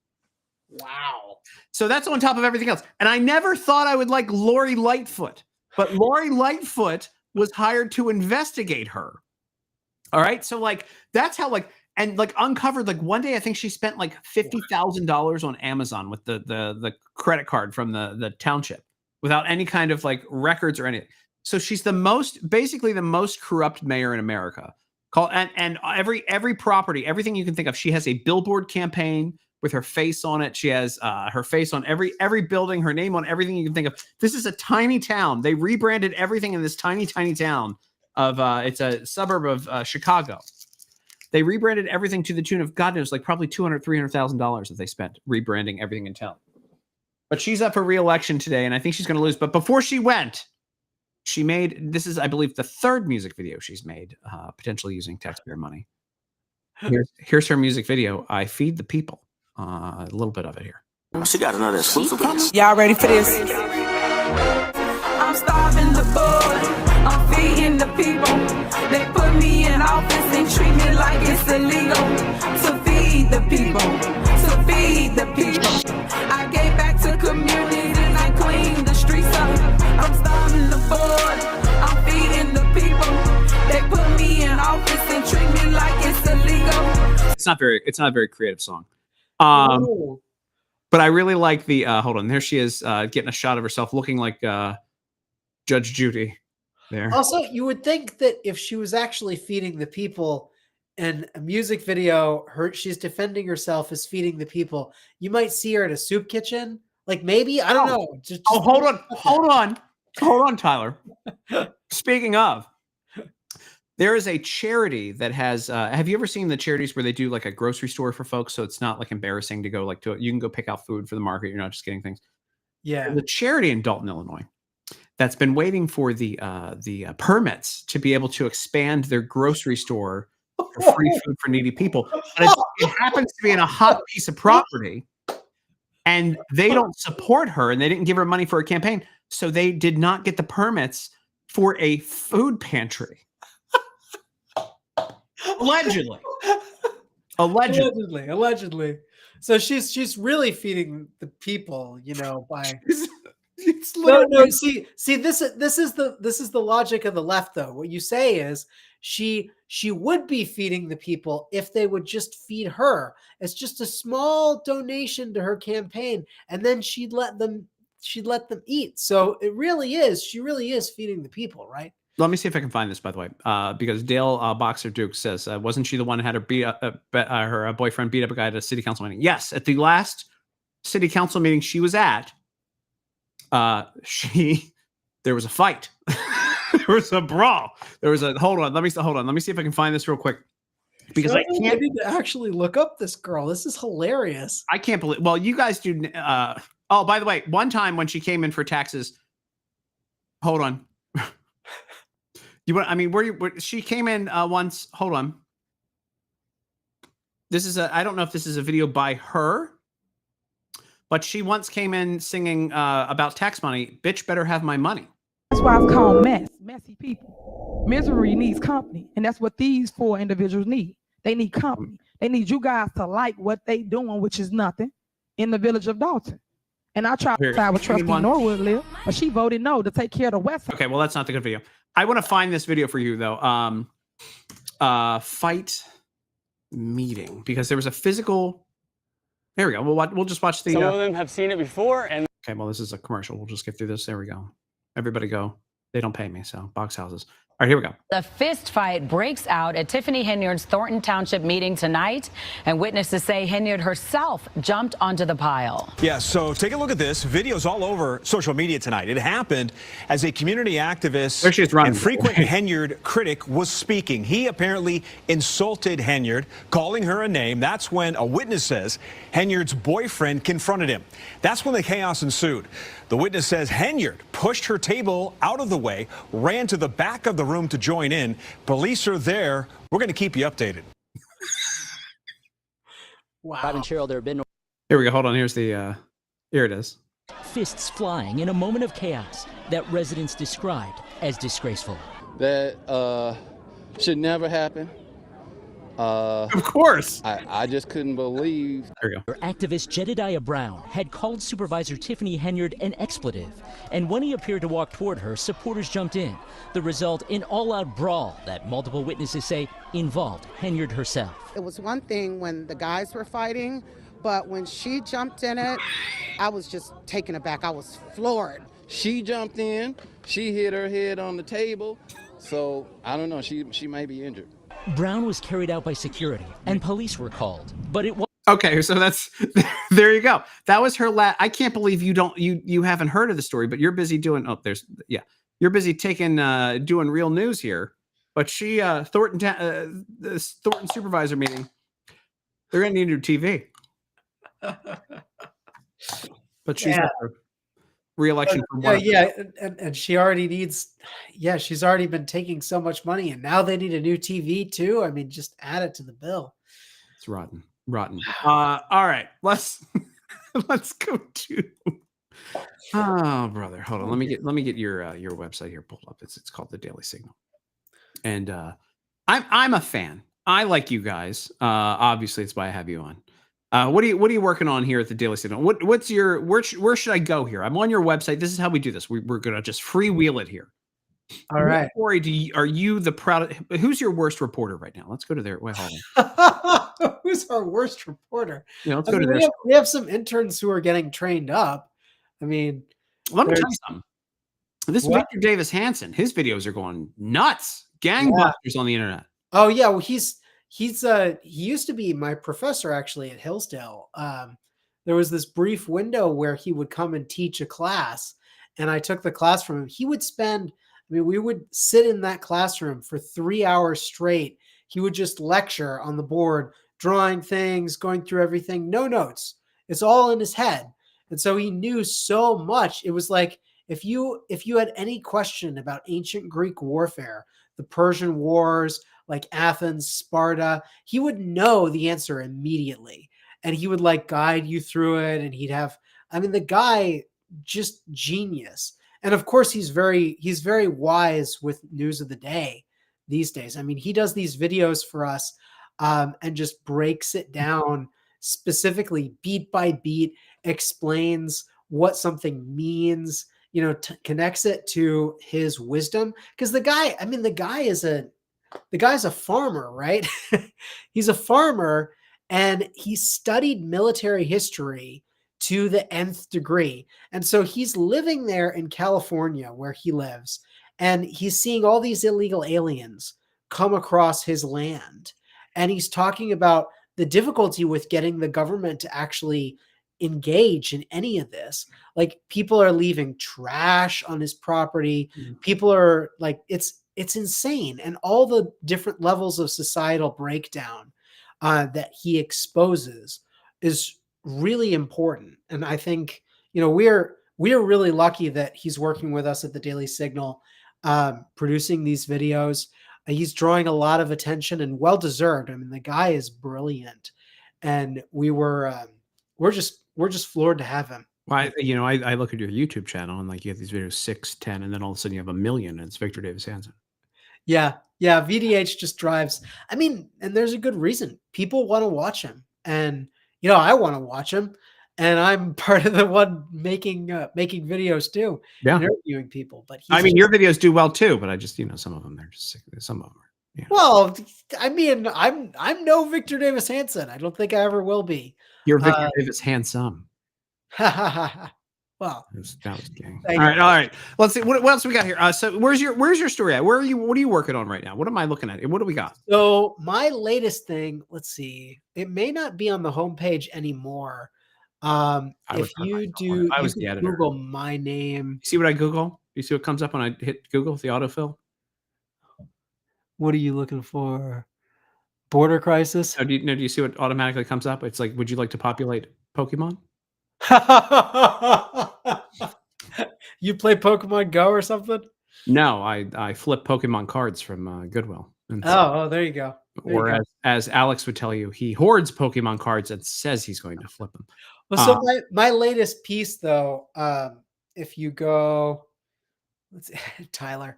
Speaker 2: Wow.
Speaker 1: So that's on top of everything else. And I never thought I would like Lori Lightfoot, but Lori Lightfoot was hired to investigate her. All right. So like, that's how like, and like uncovered, like one day, I think she spent like $50,000 on Amazon with the credit card from the township without any kind of like records or anything. So she's basically the most corrupt mayor in America. And every property, everything you can think of. She has a billboard campaign with her face on it. She has her face on every building, her name on everything you can think of. This is a tiny town. They rebranded everything in this tiny town of it's a suburb of Chicago. They rebranded everything to the tune of, God knows, like probably $200,000-$300,000 that they spent rebranding everything in town. But she's up for re-election today, and I think she's going to lose. But before she went, she made, this is, I believe, the third music video she's made, potentially using taxpayer money. Here's her music video, I Feed the People. A little bit of it here.
Speaker 5: She got another exclusive coming.
Speaker 6: Y'all ready for this?
Speaker 7: I'm starving the boy, I'm feeding the people. They put me in office and treat me like it's illegal to feed the people, to feed the people. I gave back to communities and I cleaned the streets up. I'm starving the boy, I'm feeding the people. They put me in office and treat me like it's illegal.
Speaker 1: It's not a very creative song. But I really like the hold on, there she is getting a shot of herself looking like Judge Judy there.
Speaker 2: Also, you would think that if she was actually feeding the people in a music video, she's defending herself as feeding the people, you might see her at a soup kitchen. Like maybe, I don't know. Just
Speaker 1: hold on, Tyler. Speaking of, there is a charity that has, have you ever seen the charities where they do like a grocery store for folks? So it's not like embarrassing to go like to, you can go pick out food for the market. You're not just getting things.
Speaker 2: Yeah.
Speaker 1: The charity in Dalton, Illinois, that's been waiting for the permits to be able to expand their grocery store for free food for needy people. But it happens to be in a hot piece of property, and they don't support her, and they didn't give her money for a campaign. So they did not get the permits for a food pantry. Allegedly.
Speaker 2: So she's really feeding the people, you know, by
Speaker 1: it's literally
Speaker 2: See, this is the logic of the left, though. What you say is she would be feeding the people if they would just feed her. It's just a small donation to her campaign, and then she'd let them eat. So she really is feeding the people, right?
Speaker 1: Let me see if I can find this, by the way, because Dale Boxer Duke says, wasn't she the one who had her boyfriend beat up a guy at a city council meeting? Yes, at the last city council meeting she was at, there was a fight. There was a brawl. There was a hold on. Let me see if I can find this real quick, because I
Speaker 2: need to actually look up this girl. This is hilarious.
Speaker 1: I can't believe. Well, you guys do. Oh, by the way, one time when she came in for taxes, hold on. She came in once. Hold on. I don't know if this is a video by her, but she once came in singing about tax money. Bitch better have my money.
Speaker 6: That's why it's called messy people. Misery needs company, and that's what these four individuals need. They need company. They need you guys to like what they doing, which is nothing, in the village of Dalton. And I tried to side with Trustee Norwood live, but she voted no to take care of the West Side.
Speaker 1: Okay, well, that's not the good video. I want to find this video for you, though. Fight meeting, because there was a physical. There we go. We'll just watch the.
Speaker 8: Some of them have seen it before, and
Speaker 1: okay, well, this is a commercial. We'll just get through this. There we go. Everybody go. They don't pay me, so box houses. right, here we go.
Speaker 9: A fist fight breaks out at Tiffany Henyard's Thornton Township meeting tonight, and witnesses say Henyard herself jumped onto the pile.
Speaker 10: Yeah, so take a look at this. Videos all over social media tonight. It happened as a community activist and frequent Henyard critic was speaking. He apparently insulted Henyard, calling her a name. That's when a witness says Henyard's boyfriend confronted him. That's when the chaos ensued. The witness says Henyard pushed her table out of the way, ran to the back of the room to join in. Police are there. We're going to keep you updated.
Speaker 2: Wow.
Speaker 11: Bob and Cheryl, there have been no.
Speaker 1: Here we go. Hold on. Here's the, here it is.
Speaker 11: Fists flying in a moment of chaos that residents described as disgraceful.
Speaker 12: That should never happen.
Speaker 1: Of course.
Speaker 12: I just couldn't believe.
Speaker 1: There you go.
Speaker 11: Activist Jedediah Brown had called Supervisor Tiffany Henyard an expletive, and when he appeared to walk toward her, supporters jumped in. The result, an all-out brawl that multiple witnesses say involved Henyard herself.
Speaker 13: It was one thing when the guys were fighting, but when she jumped in it, I was just taken aback. I was floored.
Speaker 12: She jumped in. She hit her head on the table. So I don't know. She may be injured.
Speaker 11: Brown was carried out by security, and police were called, but it was.
Speaker 1: Okay, so that's there you go. That was her last. I can't believe you haven't heard of the story, but you're busy doing. Oh, you're busy taking doing real news here. But she Thornton this Thornton supervisor meeting. They're gonna need a new TV. But she's up for re-election for one.
Speaker 2: And she already needs. Yeah, she's already been taking so much money, and now they need a new TV too. I mean, just add it to the bill.
Speaker 1: It's rotten. All right, let's go to. Oh, brother, hold on. Let me get your website here pulled up. It's called the Daily Signal, and I'm a fan. I like you guys. Obviously, it's why I have you on. What are you working on here at the Daily Signal? What's your where should I go here? I'm on your website. This is how we do this. We're gonna just freewheel it here.
Speaker 2: All right.
Speaker 1: Corey, are you the proud? Who's your worst reporter right now? Let's go to there. Wait, hold on.
Speaker 2: Who's our worst reporter?
Speaker 1: Yeah, let's go to
Speaker 2: this. We have some interns who are getting trained up. I mean,
Speaker 1: let me tell you something. This Victor Davis Hanson, his videos are going nuts, gangbusters on the internet.
Speaker 2: Oh yeah, well he used to be my professor actually at Hillsdale. There was this brief window where he would come and teach a class, and I took the class from him. He would spend. I mean, we would sit in that classroom for 3 hours straight. He would just lecture on the board, drawing things, going through everything, no notes. It's all in his head. And so he knew so much. It was like if you had any question about ancient Greek warfare, the Persian wars, like Athens, Sparta, he would know the answer immediately. And he would like guide you through it. And the guy, just genius. And of course, he's very wise with news of the day these days. I mean, he does these videos for us and just breaks it down specifically beat by beat, explains what something means, connects it to his wisdom. Because the guy's a farmer, right? He's a farmer, and he studied military history to the nth degree. And so he's living there in California where he lives, and he's seeing all these illegal aliens come across his land. And he's talking about the difficulty with getting the government to actually engage in any of this. Like, people are leaving trash on his property. People are like, it's insane. And all the different levels of societal breakdown that he exposes is really important. And I think, we're really lucky that he's working with us at the Daily Signal, producing these videos. He's drawing a lot of attention, and well-deserved. I mean, the guy is brilliant, and we're just floored to have him.
Speaker 1: Well, I look at your YouTube channel, and like you have these videos 6, 10, and then all of a sudden you have 1 million, and it's Victor Davis Hanson.
Speaker 2: Yeah. VDH just drives. I mean, and there's a good reason. People want to watch him, and I want to watch him, and I'm part of the one making videos too.
Speaker 1: Yeah,
Speaker 2: interviewing people. But
Speaker 1: your videos do well too. But I just some of them they're just sick. Some of them are.
Speaker 2: Well, I mean, I'm no Victor Davis Hanson. I don't think I ever will be.
Speaker 1: You're Victor Davis Handsome.
Speaker 2: Well,
Speaker 1: That was gay.
Speaker 2: Thank
Speaker 1: All right,
Speaker 2: you.
Speaker 1: all right. Let's see what else we got here. So where's your story at? What are you working on right now? What am I looking at? What do we got?
Speaker 2: So my latest thing, let's see. It may not be on the homepage anymore. If you do,
Speaker 1: I
Speaker 2: you
Speaker 1: was the
Speaker 2: can
Speaker 1: editor.
Speaker 2: Google my name.
Speaker 1: You see what I Google? You see what comes up when I hit Google, the autofill?
Speaker 2: What are you looking for? Border crisis?
Speaker 1: Do you see what automatically comes up? It's like, would you like to populate Pokemon?
Speaker 2: You play Pokemon Go or something?
Speaker 1: No, I flip Pokemon cards from Goodwill. And
Speaker 2: Oh, there you go. There you
Speaker 1: or
Speaker 2: go.
Speaker 1: as Alex would tell you, he hoards Pokemon cards and says he's going to flip them.
Speaker 2: Well, so my latest piece though, if you go, let's see, Tyler.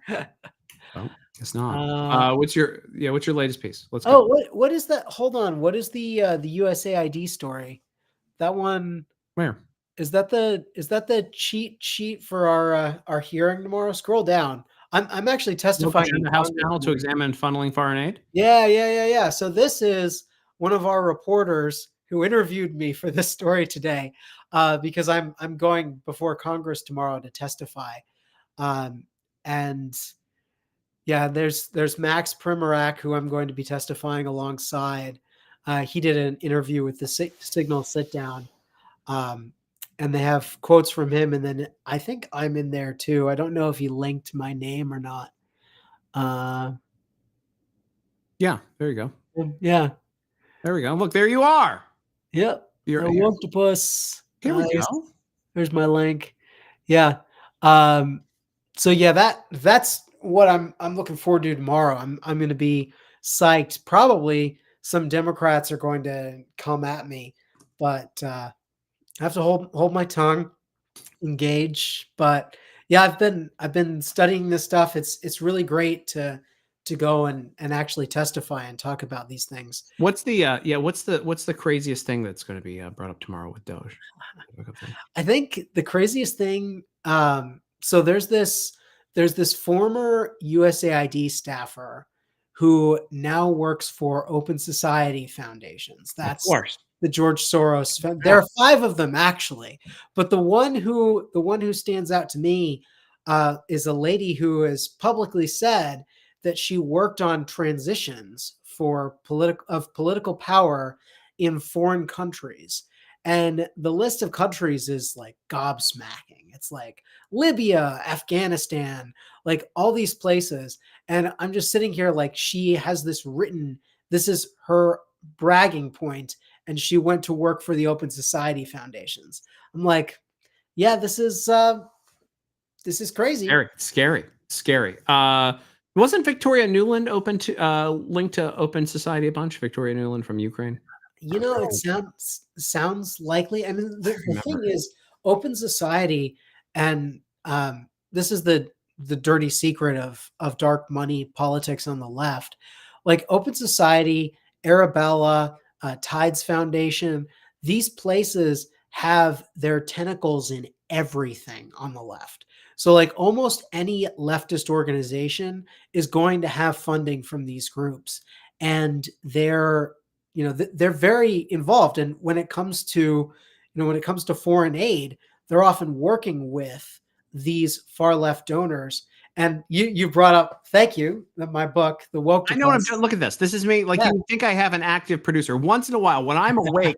Speaker 1: Oh, it's not. What's your latest piece? Let's go.
Speaker 2: Oh, what is that? Hold on. What is the USAID story? That one.
Speaker 1: Where?
Speaker 2: Is that the cheat sheet for our hearing tomorrow? Scroll down. I'm actually testifying
Speaker 1: in the House panel to examine funneling foreign aid.
Speaker 2: Yeah. So this is one of our reporters who interviewed me for this story today, because I'm going before Congress tomorrow to testify, and yeah, there's Max Primorak, who I'm going to be testifying alongside. He did an interview with the Signal Sit Down. And they have quotes from him, and then I think I'm in there too. I don't know if he linked my name or not.
Speaker 1: Yeah, there you go.
Speaker 2: Yeah,
Speaker 1: there we go. Look, there you are.
Speaker 2: Yep,
Speaker 1: You're
Speaker 2: the octopus.
Speaker 1: Here we go.
Speaker 2: There's my link. Yeah. So yeah, that's what I'm looking forward to tomorrow. I'm going to be psyched. Probably some Democrats are going to come at me, but I have to hold my tongue, engage. But yeah, I've been studying this stuff. It's really great to go and actually testify and talk about these things.
Speaker 1: What's the what's the craziest thing that's going to be brought up tomorrow with Doge?
Speaker 2: I think the craziest thing. So there's this former USAID staffer who now works for Open Society Foundations. That's the George Soros. There are 5 of them actually, but the one who stands out to me is a lady who has publicly said that she worked on transitions for political power in foreign countries. And the list of countries is like gobsmacking. It's like Libya, Afghanistan, like all these places. And I'm just sitting here like she has this written, this is her bragging point, and she went to work for the Open Society Foundations. I'm like, yeah, this is crazy.
Speaker 1: Scary. Wasn't Victoria Nuland linked to Open Society a bunch? Victoria Nuland from Ukraine.
Speaker 2: You know, it sounds likely. I mean, the thing is, Open Society, and this is the dirty secret of dark money politics on the left. Like Open Society, Arabella, Tides Foundation, these places have their tentacles in everything on the left. So like almost any leftist organization is going to have funding from these groups, and they're very involved. And when it comes to foreign aid, they're often working with these far left donors. And you brought up, thank you, my book, The Woke.
Speaker 1: I know what I'm doing. Look at this. This is me. Like, you think I have an active producer. Once in a while, when I'm awake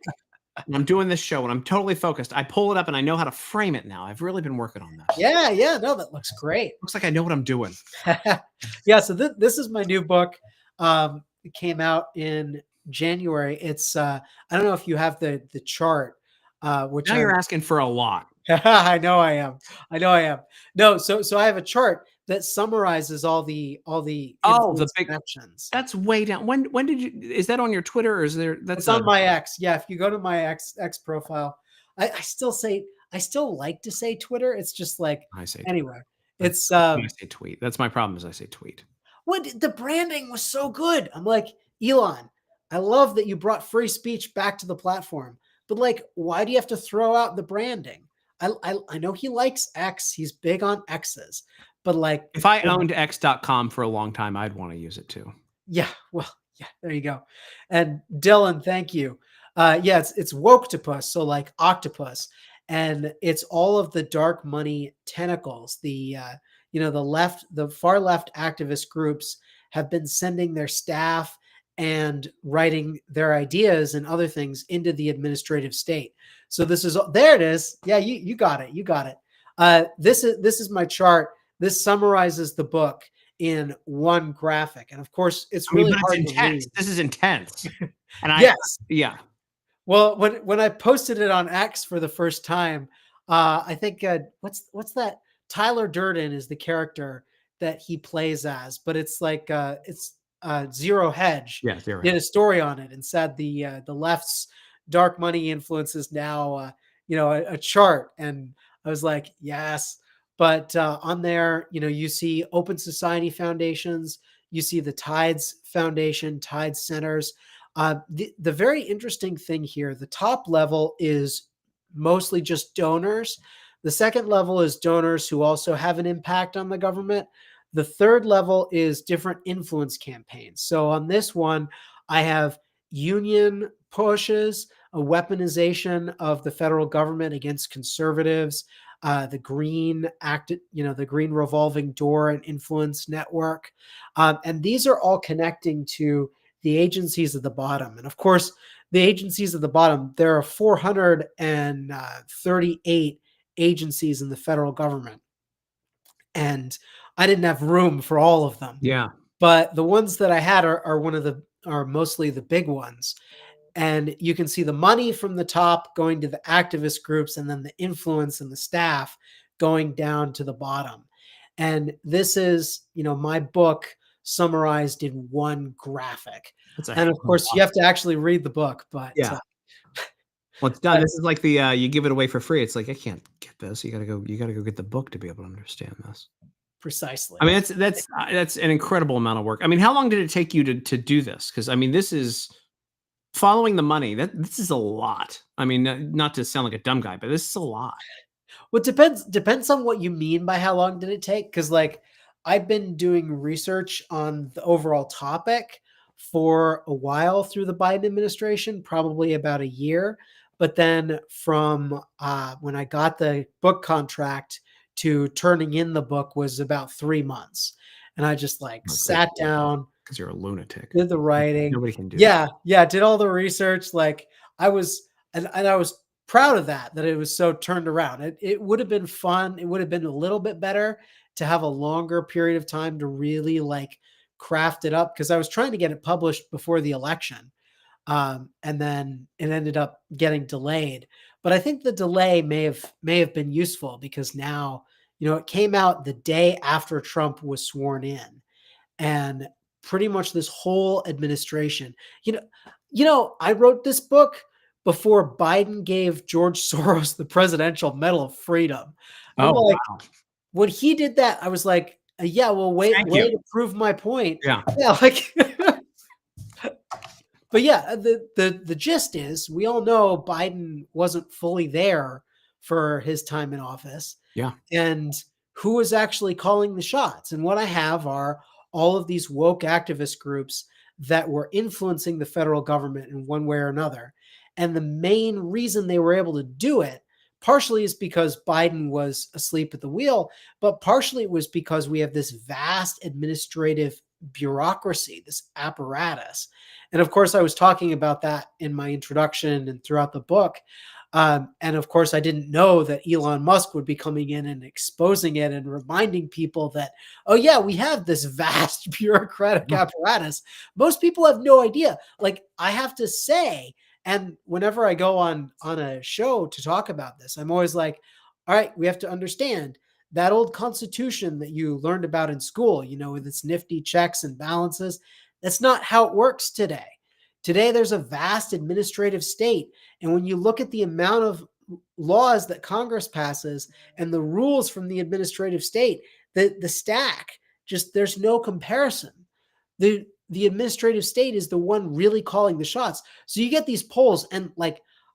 Speaker 1: and I'm doing this show and I'm totally focused, I pull it up and I know how to frame it now. I've really been working on that.
Speaker 2: Yeah. No, that looks great.
Speaker 1: Looks like I know what I'm doing.
Speaker 2: Yeah. So this is my new book. It came out in January. It's I don't know if you have the chart. Which
Speaker 1: now you're asking for a lot.
Speaker 2: I know I am. No, so I have a chart that summarizes all the
Speaker 1: the big
Speaker 2: connections.
Speaker 1: That's way down. When did you? Is that on your Twitter or is there?
Speaker 2: That's on my X. Yeah, if you go to my X profile, I still like to say Twitter. It's just like
Speaker 1: I say
Speaker 2: anyway.
Speaker 1: Twitter.
Speaker 2: It's
Speaker 1: I say tweet. That's my problem. Is I say tweet.
Speaker 2: What the branding was so good. I'm like, Elon, I love that you brought free speech back to the platform, but like, why do you have to throw out the branding? I know he likes X. He's big on X's, but like,
Speaker 1: if I owned X.com for a long time, I'd want to use it too.
Speaker 2: Yeah. Well, yeah, there you go. And Dylan, thank you. Yeah, it's Woktopus. So like octopus. and it's all of the dark money tentacles. The far left activist groups have been sending their staff and writing their ideas and other things into the administrative state. So there it is. Yeah, you got it. You got it. This is my chart. This summarizes the book in one graphic, and of course, it's really hard to read.
Speaker 1: This is intense. And
Speaker 2: yes. Well, when I posted it on X for the first time, I think what's that? Tyler Durden is the character that he plays as, but it's like Zero Hedge.
Speaker 1: Yeah, Zero
Speaker 2: did
Speaker 1: Hedge.
Speaker 2: a story on it and said the left's dark money influence is now a chart, and I was like, yes. But on there, you see Open Society Foundations, you see the Tides Foundation, Tides Centers. The very interesting thing here, the top level is mostly just donors. The second level is donors who also have an impact on the government. The third level is different influence campaigns. So on this one, I have union pushes, a weaponization of the federal government against conservatives, the Green the Green Revolving Door and Influence Network. And these are all connecting to the agencies at the bottom. And of course, the agencies at the bottom, there are 438 agencies in the federal government. And I didn't have room for all of them.
Speaker 1: Yeah.
Speaker 2: But the ones that I had are mostly the big ones. And you can see the money from the top going to the activist groups, and then the influence and the staff going down to the bottom. And this is, my book summarized in one graphic. And of course, you have to actually read the book. But
Speaker 1: yeah. Well, it's done. This is like the you give it away for free. It's like, I can't get this. You gotta go get the book to be able to understand this.
Speaker 2: Precisely.
Speaker 1: I mean, that's an incredible amount of work. I mean, how long did it take you to do this? Because I mean, this is following the money. This is a lot. I mean, not to sound like a dumb guy, but this is a lot.
Speaker 2: Well, it depends on what you mean by how long did it take. Because I've been doing research on the overall topic for a while through the Biden administration, probably about a year. But then from when I got the book contract to turning in the book was about 3 months. And I just sat down.
Speaker 1: Because you're a lunatic.
Speaker 2: Did the writing.
Speaker 1: Nobody can do
Speaker 2: that. Yeah. Did all the research. I was proud of that it was so turned around. It would have been fun. It would have been a little bit better to have a longer period of time to really craft it up, because I was trying to get it published before the election. And then it ended up getting delayed. But I think the delay may have been useful, because now, it came out the day after Trump was sworn in, and pretty much this whole administration, I wrote this book before Biden gave George Soros the Presidential Medal of Freedom.
Speaker 1: Wow.
Speaker 2: When he did that, I was like, yeah, well, way to prove my point.
Speaker 1: Yeah.
Speaker 2: But yeah, the gist is, we all know Biden wasn't fully there for his time in office.
Speaker 1: Yeah.
Speaker 2: And who was actually calling the shots? And what I have are all of these woke activist groups that were influencing the federal government in one way or another. And the main reason they were able to do it, partially is because Biden was asleep at the wheel, but partially it was because we have this vast administrative bureaucracy, this apparatus. And of course, I was talking about that in my introduction and throughout the book. And of course, I didn't know that Elon Musk would be coming in and exposing it and reminding people that, oh yeah, we have this vast bureaucratic apparatus. Most people have no idea. I have to say, and whenever I go on a show to talk about this, I'm always like, all right, we have to understand that old Constitution that you learned about in school, with its nifty checks and balances. That's not how it works today. Today, there's a vast administrative state. And when you look at the amount of laws that Congress passes and the rules from the administrative state, the stack, there's no comparison. The administrative state is the one really calling the shots. So you get these polls, and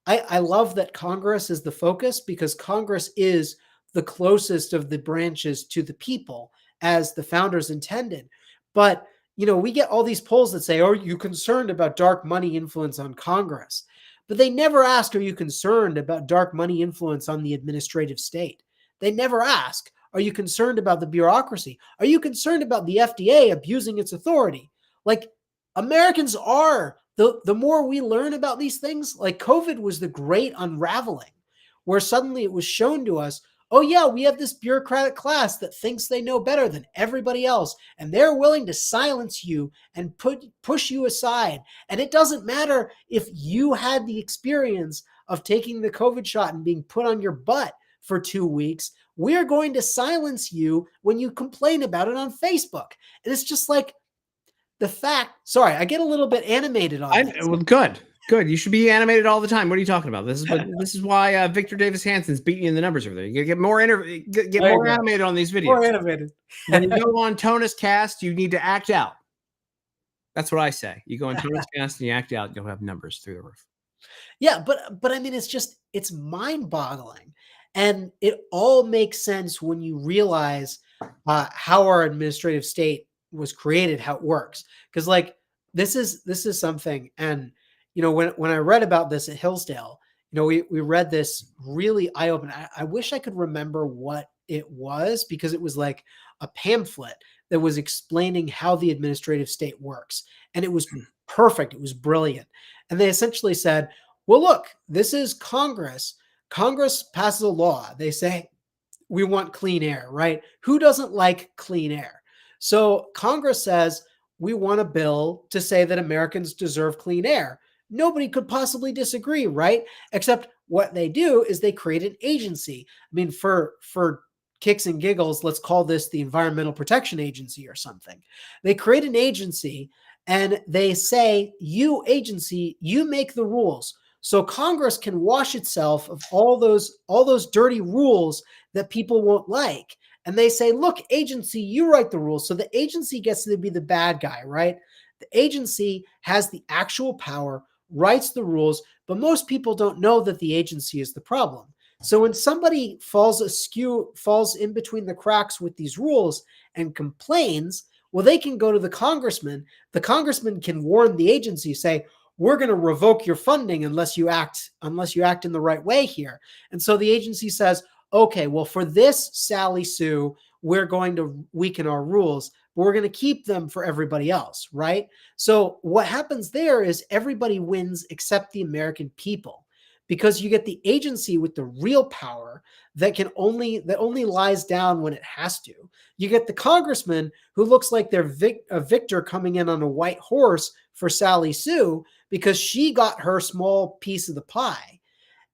Speaker 2: I love that Congress is the focus, because Congress is the closest of the branches to the people, as the founders intended. But we get all these polls that say, are you concerned about dark money influence on Congress? But they never ask, are you concerned about dark money influence on the administrative state? They never ask, are you concerned about the bureaucracy? Are you concerned about the FDA abusing its authority? Like, Americans are, the more we learn about these things, like COVID was the great unraveling, where suddenly it was shown to us, oh yeah, we have this bureaucratic class that thinks they know better than everybody else, and they're willing to silence you and push you aside. And it doesn't matter if you had the experience of taking the COVID shot and being put on your butt for 2 weeks. We're going to silence you when you complain about it on Facebook. And it's just like the fact. Sorry, I get a little bit animated on this.
Speaker 1: Well, good. You should be animated all the time. What are you talking about? This is why Victor Davis Hansen's beating you in the numbers over there. You gotta get more more animated on these videos.
Speaker 2: More animated.
Speaker 1: When you go on Tonus Cast, you need to act out. That's what I say. You go on Tonus Cast and you act out, you'll have numbers through the roof.
Speaker 2: Yeah, but I mean, it's mind-boggling, and it all makes sense when you realize how our administrative state was created, how it works. Because like this is something, and when I read about this at Hillsdale, we read this really eye-opening. I wish I could remember what it was, because it was like a pamphlet that was explaining how the administrative state works, and it was perfect. It was brilliant, and they essentially said, well, look, this is Congress. Congress passes a law. They say, we want clean air, right? Who doesn't like clean air? So Congress says, we want a bill to say that Americans deserve clean air. Nobody could possibly disagree, right? Except what they do is they create an agency. I mean, for kicks and giggles, let's call this the Environmental Protection Agency or something. They create an agency and they say, you agency, you make the rules. So Congress can wash itself of all those dirty rules that people won't like. And they say, look, agency, you write the rules. So the agency gets to be the bad guy, right? The agency has the actual power, writes the rules, but most people don't know that the agency is the problem. So when somebody falls in between the cracks with these rules and complains, well, they can go to the congressman. The congressman can warn the agency, say, we're going to revoke your funding unless you act in the right way here. And so the agency says, okay, well, for this, Sally Sue, we're going to weaken our rules, but we're going to keep them for everybody else, right? So what happens there is everybody wins except the American people, because you get the agency with the real power that only lies down when it has to. You get the congressman who looks like they're a victor coming in on a white horse for Sally Sue because she got her small piece of the pie.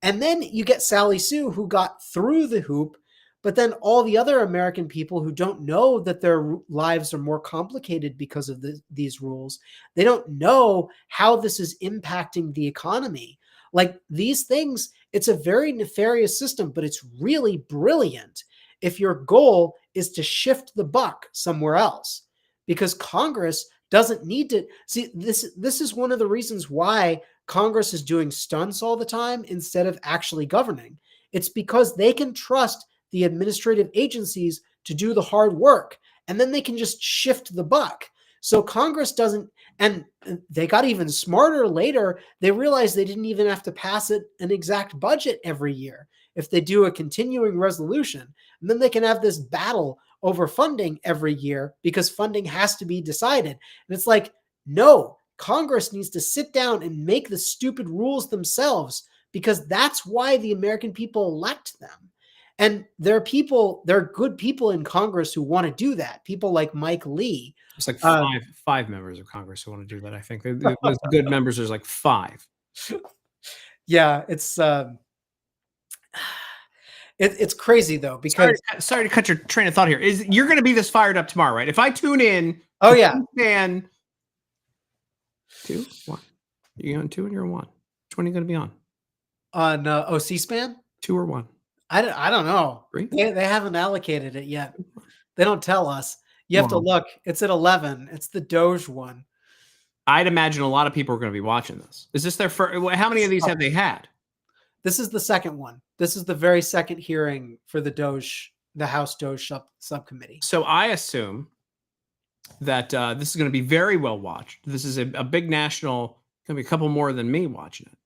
Speaker 2: And then you get Sally Sue, who got through the hoop, but then all the other American people who don't know that their lives are more complicated because of these rules, they don't know how this is impacting the economy. Like these things, it's a very nefarious system, but it's really brilliant if your goal is to shift the buck somewhere else, because Congress doesn't need to see this. This is one of the reasons why Congress is doing stunts all the time instead of actually governing. It's because they can trust the administrative agencies to do the hard work, and then they can just shift the buck. So Congress doesn't, and they got even smarter later. They realized they didn't even have to pass an exact budget every year if they do a continuing resolution. And then they can have this battle over funding every year because funding has to be decided. And it's like, no, Congress needs to sit down and make the stupid rules themselves, because that's why the American people elect them. And there are good people in Congress who want to do that. People like Mike Lee.
Speaker 1: It's like five members of Congress who want to do that. I think there's good members. There's like 5.
Speaker 2: Yeah, it's crazy though, because
Speaker 1: sorry to cut your train of thought here. You're going to be this fired up tomorrow, right? If I tune in,
Speaker 2: oh yeah,
Speaker 1: man, 2, 1. You on 2 and you're on 1. Which one are you going to be on?
Speaker 2: On C-SPAN?
Speaker 1: 2 or 1?
Speaker 2: I don't know.
Speaker 1: 3?
Speaker 2: They haven't allocated it yet. They don't tell us. You have to look. It's at 11. It's the Doge one.
Speaker 1: I'd imagine a lot of people are going to be watching this. Is this their first? How many of these have they had?
Speaker 2: This is the second one. This is the very second hearing for the House Doge subcommittee.
Speaker 1: So I assume that this is going to be very well watched. This is a big national. Going to be a couple more than me watching it.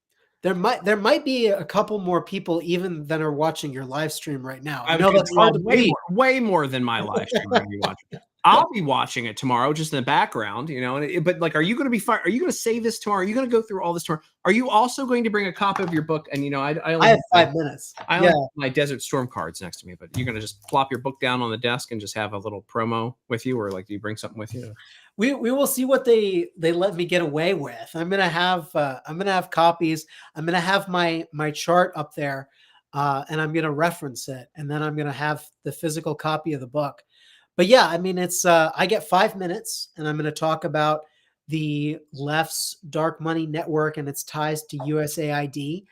Speaker 2: There might be a couple more people even than are watching your live stream right now. I
Speaker 1: I
Speaker 2: know
Speaker 1: would
Speaker 2: that's hard to
Speaker 1: way
Speaker 2: believe.
Speaker 1: way more than my live stream I'll be watching. I'll be watching it tomorrow, just in the background, you know. But like, are you going to be fine? Are you going to save this tomorrow? Are you going to go through all this tomorrow? Are you also going to bring a copy of your book? And you know, I only
Speaker 2: I have 5 minutes.
Speaker 1: I only have my Desert Storm cards next to me, but you're going to just plop your book down on the desk and just have a little promo with you, or like, do you bring something with you?
Speaker 2: We will see what they let me get away with. I'm gonna have copies. I'm gonna have my chart up there, and I'm gonna reference it, and then I'm gonna have the physical copy of the book. But yeah, I mean, it's I get 5 minutes, and I'm gonna talk about the left's dark money network and its ties to USAID,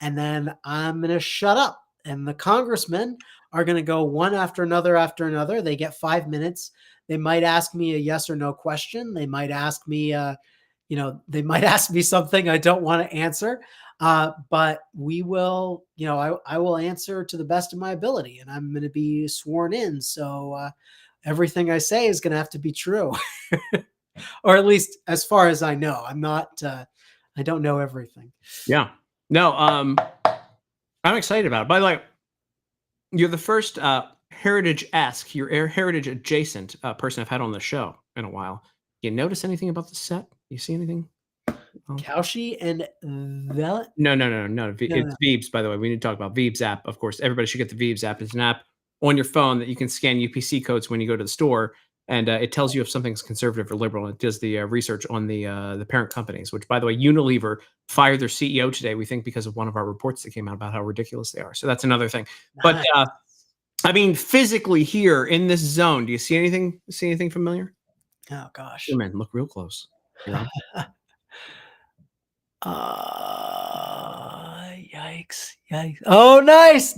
Speaker 2: and then I'm gonna shut up, and the congressmen are gonna go one after another. They get 5 minutes. They might ask me a yes or no question. They might ask me, they might ask me something I don't want to answer. But we will, I will answer to the best of my ability, and I'm going to be sworn in. So everything I say is going to have to be true, or at least as far as I know. I'm not, I don't know everything.
Speaker 1: Yeah. No, I'm excited about it. By the way, you're the first heritage-esque, you're heritage adjacent person I've had on the show in a while. You notice anything about the set? You see anything?
Speaker 2: Kaushi and that?
Speaker 1: No. It's Veebs, by the way. We need to talk about Veebs app. Of course, everybody should get the Veebs app. It's an app on your phone that you can scan UPC codes when you go to the store, and it tells you if something's conservative or liberal. And it does the research on the parent companies, which, by the way, Unilever fired their CEO today, we think, because of one of our reports that came out about how ridiculous they are. So that's another thing. Nice. But I mean, physically here in this zone, do you see anything? See anything familiar?
Speaker 2: Oh gosh,
Speaker 1: oh, man, look real close. Yeah.
Speaker 2: Yikes! Oh, nice.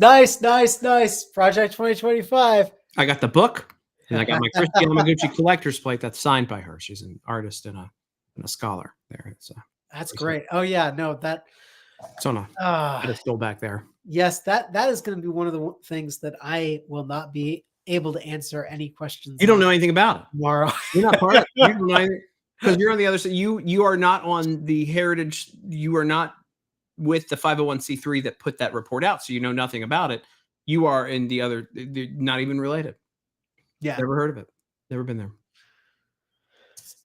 Speaker 2: Project 2025.
Speaker 1: I got the book, and I got my Christy Yamaguchi collector's plate that's signed by her. She's an artist and a scholar there.
Speaker 2: That's great. Oh yeah, no, that.
Speaker 1: It's on a still back there.
Speaker 2: Yes, that is going to be one of the things that I will not be able to answer any questions.
Speaker 1: You don't know anything about it
Speaker 2: tomorrow.
Speaker 1: You're not part of it. You don't know anything, because you're on the other side. You are not on the heritage. You are not with the 501c3 that put that report out, so you know nothing about it. You are in the other. They're not even related.
Speaker 2: Yeah,
Speaker 1: never heard of it. Never been there.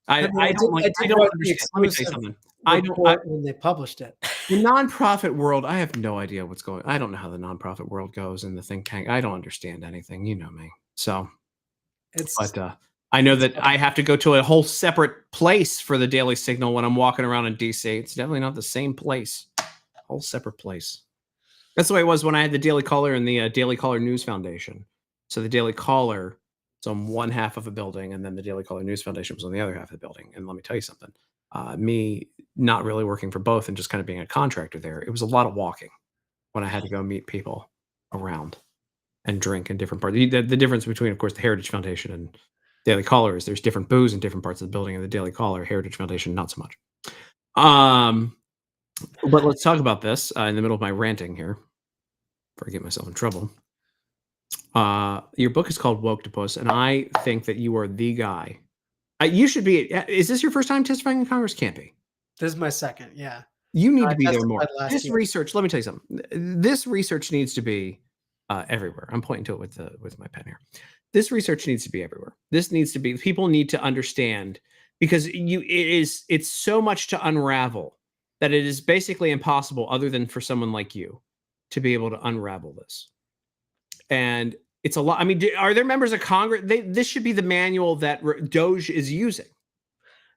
Speaker 1: I don't understand. Let me tell you something.
Speaker 2: When they published it.
Speaker 1: The nonprofit world, I have no idea what's going on. I don't know how the nonprofit world goes in the think tank. I don't understand anything. You know me. So I know that I have to go to a whole separate place for the Daily Signal when I'm walking around in DC. It's definitely not the same place. Whole separate place. That's the way it was when I had the Daily Caller and the Daily Caller News Foundation. So the Daily Caller was on one half of a building, and then the Daily Caller News Foundation was on the other half of the building. And let me tell you something. Me not really working for both and just kind of being a contractor there, it was a lot of walking when I had to go meet people around and drink in different parts. The difference between, of course, the Heritage Foundation and Daily Caller is there's different booze in different parts of the building, and the Daily Caller, Heritage Foundation, not so much. But let's talk about this in the middle of my ranting here before I get myself in trouble. Your book is called Woke-to-Puss, and I think that you are the guy. You should be. Is this your first time testifying in Congress? Can't be.
Speaker 2: This is my second. Yeah.
Speaker 1: You need to be there more. This research. Let me tell you something. This research needs to be everywhere. I'm pointing to it with my pen here. This research needs to be everywhere. This needs to be. People need to understand, because it's so much to unravel that it is basically impossible, other than for someone like you, to be able to unravel this. And it's a lot. I mean, are there members of Congress? This should be the manual that Doge is using.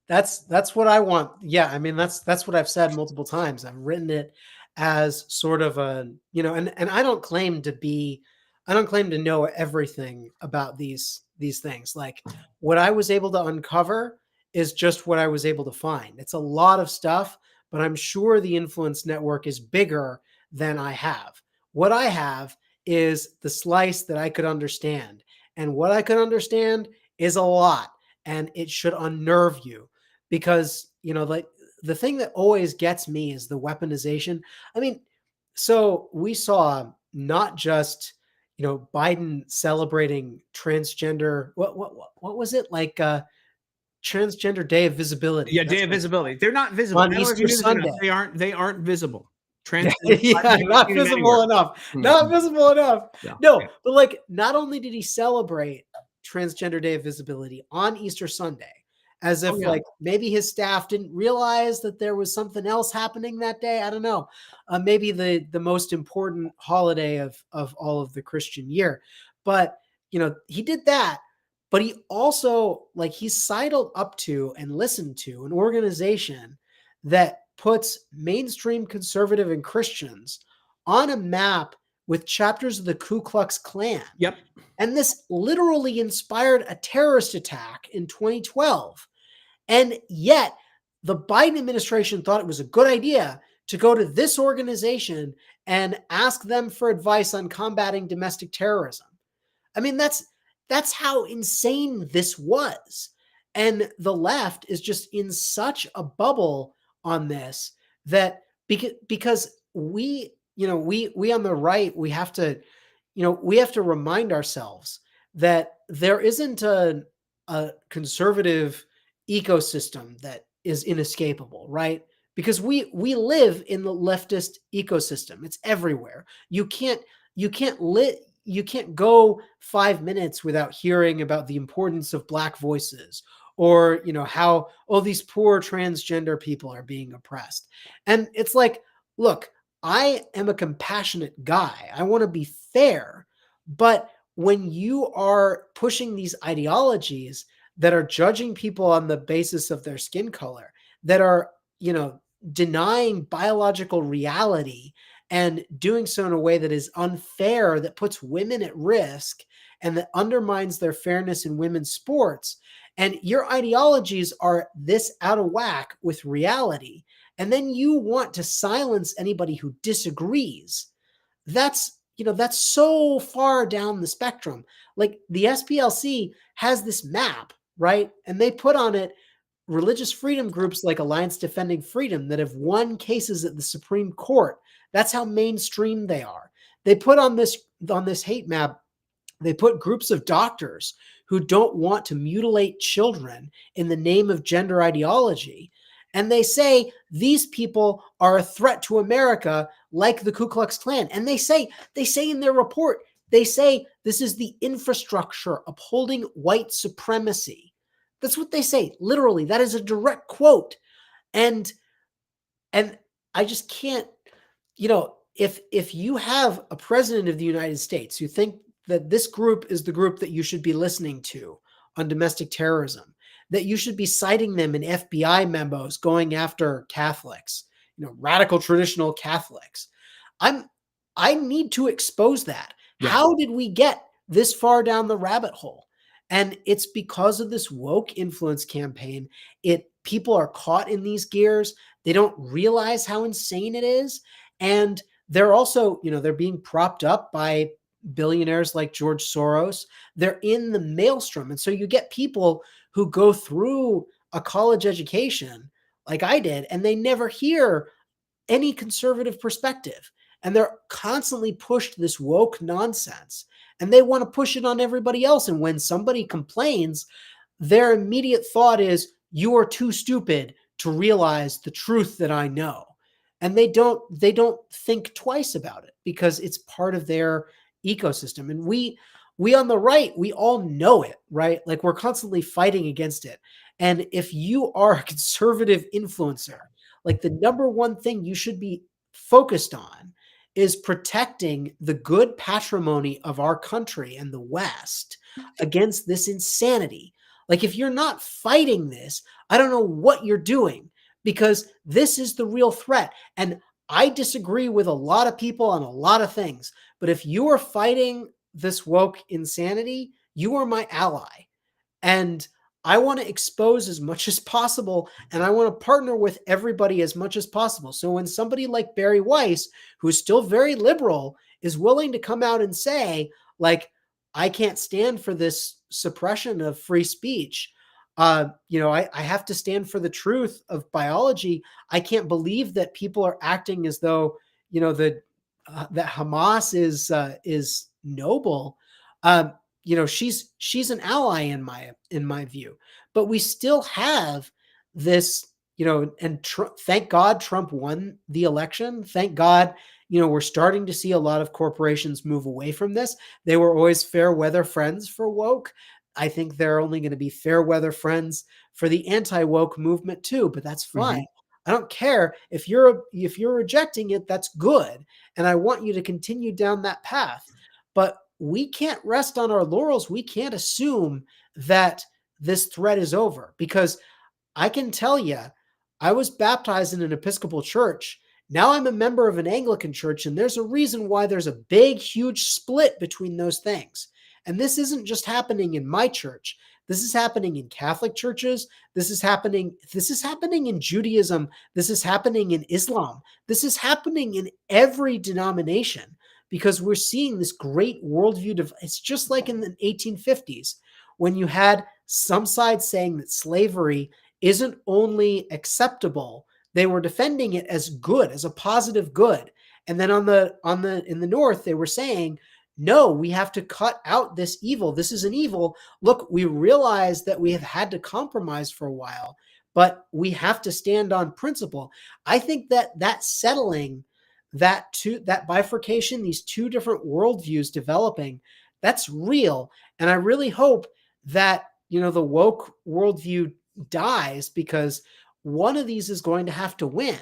Speaker 2: That's what I want. Yeah, I mean, that's what I've said multiple times. I've written it as sort of a, and I don't claim to know everything about these things. Like, what I was able to uncover is just what I was able to find. It's a lot of stuff, but I'm sure the influence network is bigger than I have. What I have is the slice that I could understand. And what I could understand is a lot, and it should unnerve you, because, like, the thing that always gets me is the weaponization. I mean, so we saw not just, Biden celebrating transgender, what was it, like, Transgender Day of Visibility?
Speaker 1: Yeah, Day of Visibility. They're not visible.
Speaker 2: On Easter Sunday.
Speaker 1: They aren't visible.
Speaker 2: Yeah, not visible enough. Not visible enough. No, but like, not only did he celebrate Transgender Day of Visibility on Easter Sunday, as if like maybe his staff didn't realize that there was something else happening that day. I don't know. Maybe the most important holiday of all of the Christian year. But he did that. But he also he sidled up to and listened to an organization that puts mainstream conservative and Christians on a map with chapters of the Ku Klux Klan.
Speaker 1: Yep.
Speaker 2: And this literally inspired a terrorist attack in 2012. And yet the Biden administration thought it was a good idea to go to this organization and ask them for advice on combating domestic terrorism. I mean, that's how insane this was. And the left is just in such a bubble on this that because we on the right, we have to remind ourselves that there isn't a conservative ecosystem that is inescapable, right? Because we live in the leftist ecosystem. It's everywhere. You can't go 5 minutes without hearing about the importance of Black voices, or how these poor transgender people are being oppressed. And it's like, look, I am a compassionate guy. I want to be fair. But when you are pushing these ideologies that are judging people on the basis of their skin color, that are, denying biological reality and doing so in a way that is unfair, that puts women at risk, and that undermines their fairness in women's sports, and your ideologies are this out of whack with reality, and then you want to silence anybody who disagrees, that's so far down the spectrum. Like, the SPLC has this map, right? And they put on it religious freedom groups like Alliance Defending Freedom that have won cases at the Supreme Court. That's how mainstream they are. They put on this hate map, they put groups of doctors who don't want to mutilate children in the name of gender ideology. And they say these people are a threat to America, like the Ku Klux Klan. And they say in their report, they say this is the infrastructure upholding white supremacy. That's what they say. Literally, that is a direct quote. And I just can't, if you have a president of the United States who think that this group is the group that you should be listening to on domestic terrorism, that you should be citing them in FBI memos going after Catholics, radical traditional Catholics, I need to expose that. Yeah. How did we get this far down the rabbit hole? And it's because of this woke influence campaign. People are caught in these gears. They don't realize how insane it is. And they're also, they're being propped up by billionaires like George Soros. They're in the maelstrom. And so you get people who go through a college education like I did, and they never hear any conservative perspective. And they're constantly pushed this woke nonsense, and they want to push it on everybody else. And when somebody complains, their immediate thought is, you are too stupid to realize the truth that I know. And they don't think twice about it because it's part of their ecosystem. And we on the right, we all know it, right? Like, we're constantly fighting against it. And if you are a conservative influencer, like, the number one thing you should be focused on is protecting the good patrimony of our country and the West against this insanity. Like, if you're not fighting this, I don't know what you're doing, because this is the real threat. And I disagree with a lot of people on a lot of things, but if you are fighting this woke insanity, you are my ally. And I want to expose as much as possible, and I want to partner with everybody as much as possible. So when somebody like Barry Weiss, who's still very liberal, is willing to come out and say, like, I can't stand for this suppression of free speech. I have to stand for the truth of biology. I can't believe that people are acting as though, that Hamas is noble. She's an ally in my view, but we still have this and thank God Trump won the election. Thank God, we're starting to see a lot of corporations move away from this. They were always fair weather friends for woke. I think they're only going to be fair weather friends for the anti-woke movement too, but that's fine. I don't care if you're rejecting it, that's good. And I want you to continue down that path. But we can't rest on our laurels. We can't assume that this threat is over, because I can tell you, I was baptized in an Episcopal church. Now I'm a member of an Anglican church, and there's a reason why there's a big, huge split between those things. And this isn't just happening in my church. This is happening in Catholic churches. This is happening in Judaism. This is happening in Islam. This is happening in every denomination, because we're seeing this great worldview. It's just like in the 1850s, when you had some side saying that slavery isn't only acceptable, they were defending it as good, as a positive good. And then in the North, they were saying, no, we have to cut out this evil. This is an evil. Look, we realize that we have had to compromise for a while, but we have to stand on principle. I think that settling, that bifurcation, these two different worldviews developing, that's real. And I really hope that, the woke worldview dies, because one of these is going to have to win.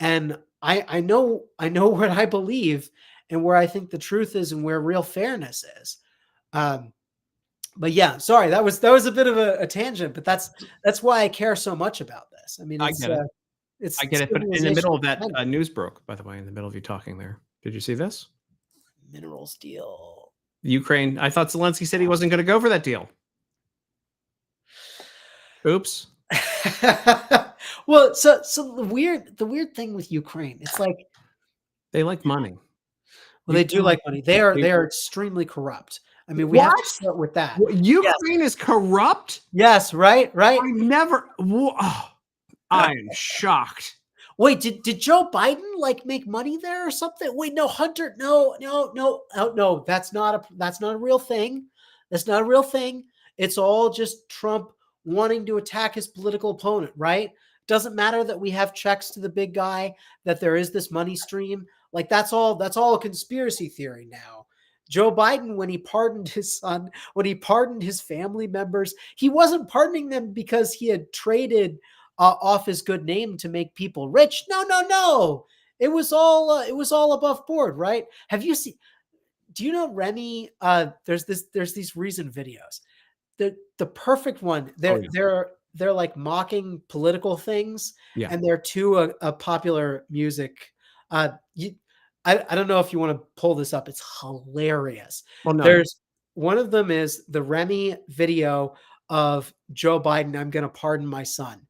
Speaker 2: And I know what I believe and where I think the truth is and where real fairness is. But yeah, sorry, that was a bit of a tangent, but that's why I care so much about this. I mean,
Speaker 1: I get it. I get it. But in the middle of that, news broke, by the way, in the middle of you talking there. Did you see this?
Speaker 2: Minerals deal.
Speaker 1: Ukraine. I thought Zelensky said he wasn't going to go for that deal. Oops.
Speaker 2: Well, so the weird thing with Ukraine, it's like
Speaker 1: they like money.
Speaker 2: Well, they do like money. They are extremely corrupt. I mean, we have to start with that.
Speaker 1: Ukraine is corrupt?
Speaker 2: Yes, right.
Speaker 1: I never. I am shocked.
Speaker 2: Wait, did Joe Biden make money there or something? Wait, no, Hunter, no, that's not a real thing. That's not a real thing. It's all just Trump wanting to attack his political opponent, right? Doesn't matter that we have checks to the big guy, that there is this money stream. That's all a conspiracy theory now. Joe Biden, when he pardoned his son, when he pardoned his family members, he wasn't pardoning them because he had traded off his good name to make people rich. No. It was all above board, right? Do you know Remy? There's these Reason videos. The perfect one. They're like mocking political things, and they're to a popular music. I don't know if you want to pull this up. It's hilarious.
Speaker 1: Well, no.
Speaker 2: There's one of them is the Remy video of Joe Biden. I'm going to pardon my son,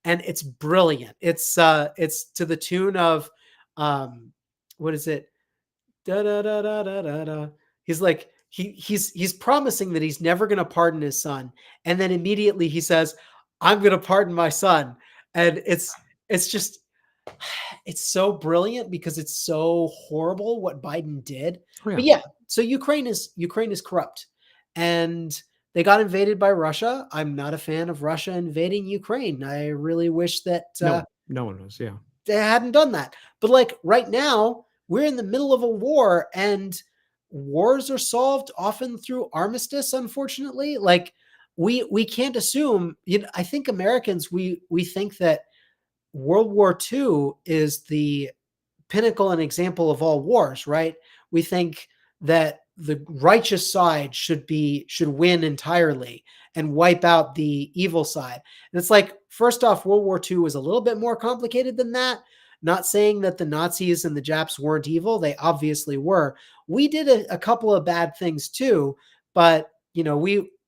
Speaker 2: and it's brilliant. It's to the tune of what is it? Da da da da da da da. He's like he's promising that he's never going to pardon his son, and then immediately he says, I'm going to pardon my son. And it's just, it's so brilliant because it's so horrible what Biden did. Oh, yeah. But yeah, so Ukraine is corrupt, and they got invaded by Russia. I'm not a fan of Russia invading Ukraine. I really wish that
Speaker 1: no one was, yeah.
Speaker 2: They hadn't done that. But right now, we're in the middle of a war, and wars are solved often through armistice, unfortunately. We can't assume, I think Americans, we think that World War II is the pinnacle and example of all wars, right? We think that the righteous side should win entirely and wipe out the evil side. And it's like, first off, World War II was a little bit more complicated than that. Not saying that the Nazis and the Japs weren't evil. They obviously were. We did a couple of bad things too, but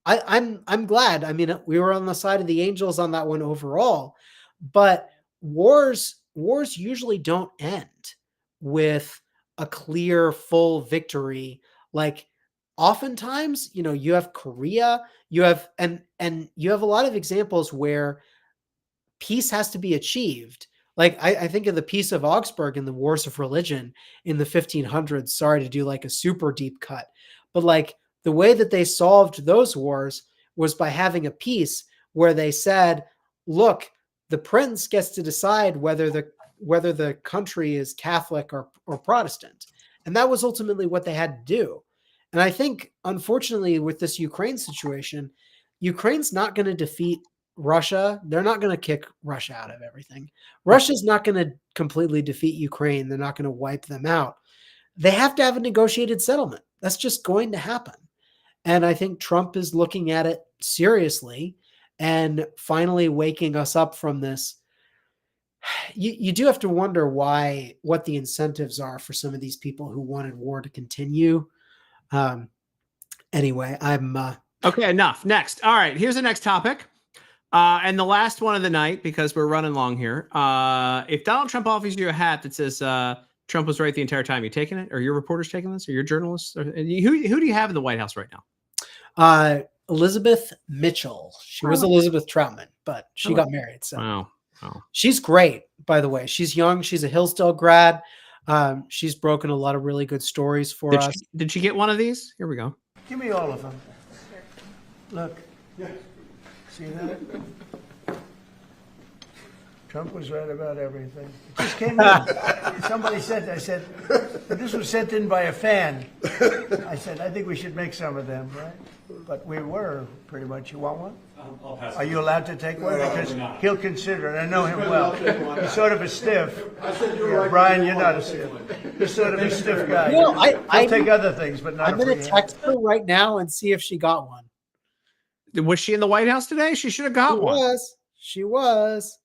Speaker 2: I'm glad. I mean, we were on the side of the angels on that one overall, but wars usually don't end with a clear, full victory. Oftentimes, you have Korea, you have a lot of examples where peace has to be achieved. I think of the Peace of Augsburg and the Wars of Religion in the 1500s. Sorry to do a super deep cut, but the way that they solved those wars was by having a peace where they said, look, the prince gets to decide whether the country is Catholic or Protestant. And that was ultimately what they had to do. And I think, unfortunately, with this Ukraine situation, Ukraine's not going to defeat Russia. They're not going to kick Russia out of everything. Russia's not going to completely defeat Ukraine. They're not going to wipe them out. They have to have a negotiated settlement. That's just going to happen. And I think Trump is looking at it seriously and finally waking us up from this. You do have to wonder what the incentives are for some of these people who wanted war to continue. Anyway, I'm
Speaker 1: okay. Enough. Next. All right. Here's the next topic. And the last one of the night, because we're running long here. If Donald Trump offers you a hat that says Trump was right the entire time, you taking it? Or your reporters taking this? Or your journalists? Or, who do you have in the White House right
Speaker 2: now? Elizabeth Mitchell. She was Elizabeth Troutman, but she got married. So
Speaker 1: wow.
Speaker 2: She's great, by the way. She's young. She's a Hillsdale grad. She's broken a lot of really good stories for us.
Speaker 1: Did she get one of these? Here we go.
Speaker 4: Give me all of them. Look. See that? Trump was right about everything. It just came in. Somebody said, I said, this was sent in by a fan. I said, I think we should make some of them, right? But we were pretty much. You want one? Are you allowed to take one? Because he'll consider it. I know him well. He's sort of a stiff. Brian, you're not a stiff. You're sort of a stiff guy.
Speaker 2: You know,
Speaker 4: I'll take other things, but not.
Speaker 2: I'm going to text her right now and see if she got one.
Speaker 1: Was she in the White House today? She should have got one.
Speaker 2: She was.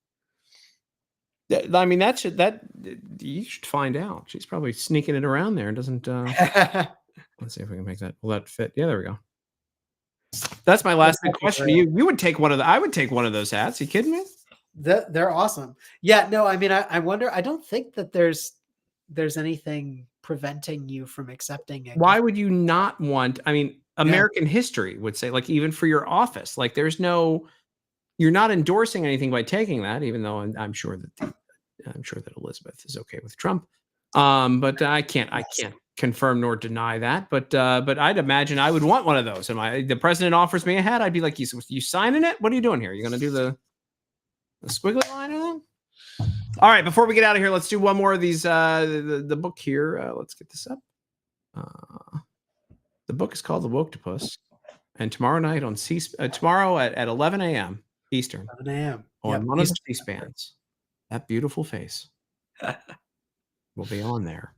Speaker 1: I mean, that you should find out. She's probably sneaking it around there and doesn't. Let's see if we can make that. Will that fit? Yeah, there we go. That's my last big question to you. You would take one of the. I would take one of those hats. You kidding me?
Speaker 2: They're awesome. Yeah, no, I mean, I wonder. I don't think that there's anything preventing you from accepting it.
Speaker 1: Why would you not want? I mean, American history would say, like, even for your office, like, there's no. You're not endorsing anything by taking that, even though I'm sure that Elizabeth is okay with Trump. But I can't confirm nor deny that. But I'd imagine I would want one of those. The president offers me a hat, I'd be like, you signing it? What are you doing here? You going to do the squiggly line or anything? All right. Before we get out of here, let's do one more of these. The book here. Let's get this up. The book is called The Woktopus, and tomorrow night on tomorrow at 11 a.m. Eastern.
Speaker 2: 11 a.m.
Speaker 1: On one of the C-SPANs. That beautiful face will be on there.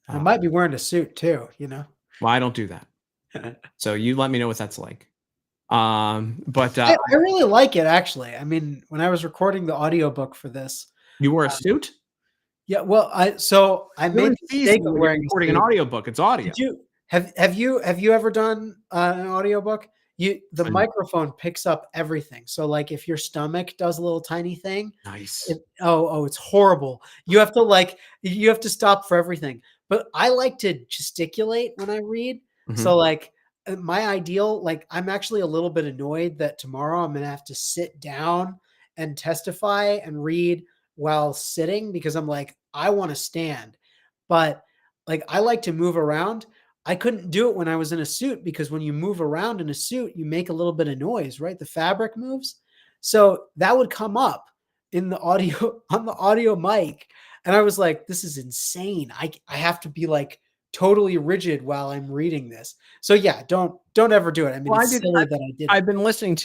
Speaker 2: I might be wearing a suit too, you know.
Speaker 1: Well, I don't do that. So you let me know what that's like. But
Speaker 2: I really like it, actually. I mean, when I was recording the audiobook for this,
Speaker 1: you wore a suit?
Speaker 2: Yeah, well, I made the mistake of
Speaker 1: recording an audiobook. It's audio.
Speaker 2: Have you ever done an audiobook? The microphone picks up everything. So like if your stomach does a little tiny thing,
Speaker 1: nice.
Speaker 2: It's horrible. You have to stop for everything. But I like to gesticulate when I read. Mm-hmm. So like my ideal, like I'm actually a little bit annoyed that tomorrow I'm going to have to sit down and testify and read while sitting because I'm like, I want to stand, but like, I like to move around. I couldn't do it when I was in a suit because when you move around in a suit, you make a little bit of noise, right? The fabric moves. So that would come up in the audio on the audio mic. And I was like, this is insane. I have to be like totally rigid while I'm reading this. So yeah, don't ever do it. I mean, it's silly that I did.
Speaker 1: I've been listening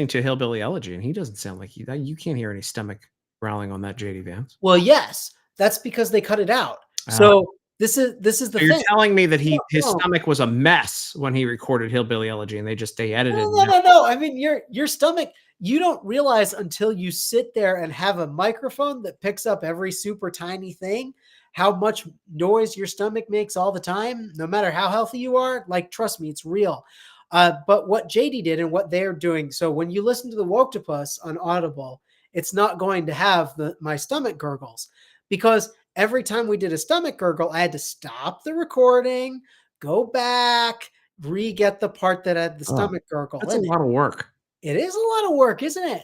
Speaker 1: to Hillbilly Elegy, and he doesn't sound like you can't hear any stomach growling on that JD Vance.
Speaker 2: Well, yes, that's because they cut it out. So this is the thing.
Speaker 1: You're telling me that his stomach was a mess when he recorded Hillbilly Elegy, and they edited.
Speaker 2: No. I mean, your stomach. You don't realize until you sit there and have a microphone that picks up every super tiny thing, how much noise your stomach makes all the time, no matter how healthy you are. Like, trust me, it's real. But what JD did and what they're doing. So when you listen to the Woktopus on Audible, it's not going to have my stomach gurgles, because every time we did a stomach gurgle, I had to stop the recording, go back, re-get the part that had the stomach gurgle.
Speaker 1: That's a lot of work.
Speaker 2: It is a lot of work, isn't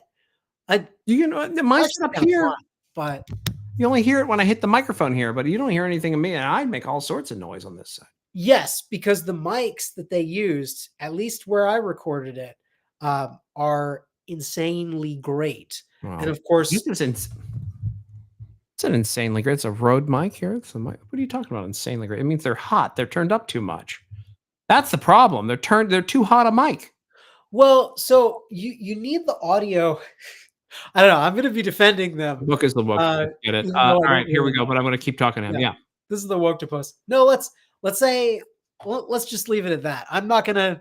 Speaker 2: it?
Speaker 1: Mine's up here,
Speaker 2: but
Speaker 1: you only hear it when I hit the microphone here, but you don't hear anything of me. And I make all sorts of noise on this side.
Speaker 2: Yes, because the mics that they used, at least where I recorded it, are insanely great.
Speaker 1: Wow.
Speaker 2: And of course,
Speaker 1: it's an insanely great. It's a Rode mic here. It's a mic. What are you talking about? Insanely great. It means they're hot. They're turned up too much. That's the problem. They're too hot a mic.
Speaker 2: well, so you need the audio. I don't know. I'm going to be defending them.
Speaker 1: The book is the book. Get it.
Speaker 2: even though
Speaker 1: All
Speaker 2: I
Speaker 1: right,
Speaker 2: don't
Speaker 1: here we
Speaker 2: really
Speaker 1: go.
Speaker 2: know.
Speaker 1: But I'm going to keep talking to him. Yeah.
Speaker 2: This is the Woktopus. No, let's say let's just leave it at that. I'm not gonna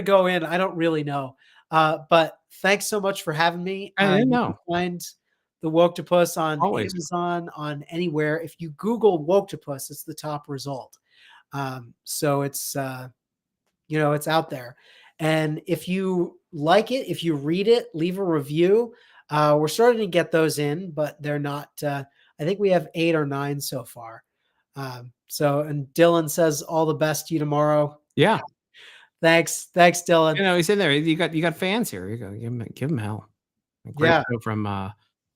Speaker 2: go in. I don't really know. But thanks so much for having me.
Speaker 1: I didn't
Speaker 2: You
Speaker 1: know.
Speaker 2: can find the Woktopus on
Speaker 1: Always.
Speaker 2: Amazon, on anywhere. If you Google Woktopus, it's the top result. So it's it's out there. And if you like it, if you read it, leave a review. We're starting to get those in, but they're not. I think we have 8 or 9 so far. And Dylan says all the best to you tomorrow.
Speaker 1: Yeah.
Speaker 2: Thanks, Dylan.
Speaker 1: You know, he's in there. You got fans here. You go give him hell. Great show from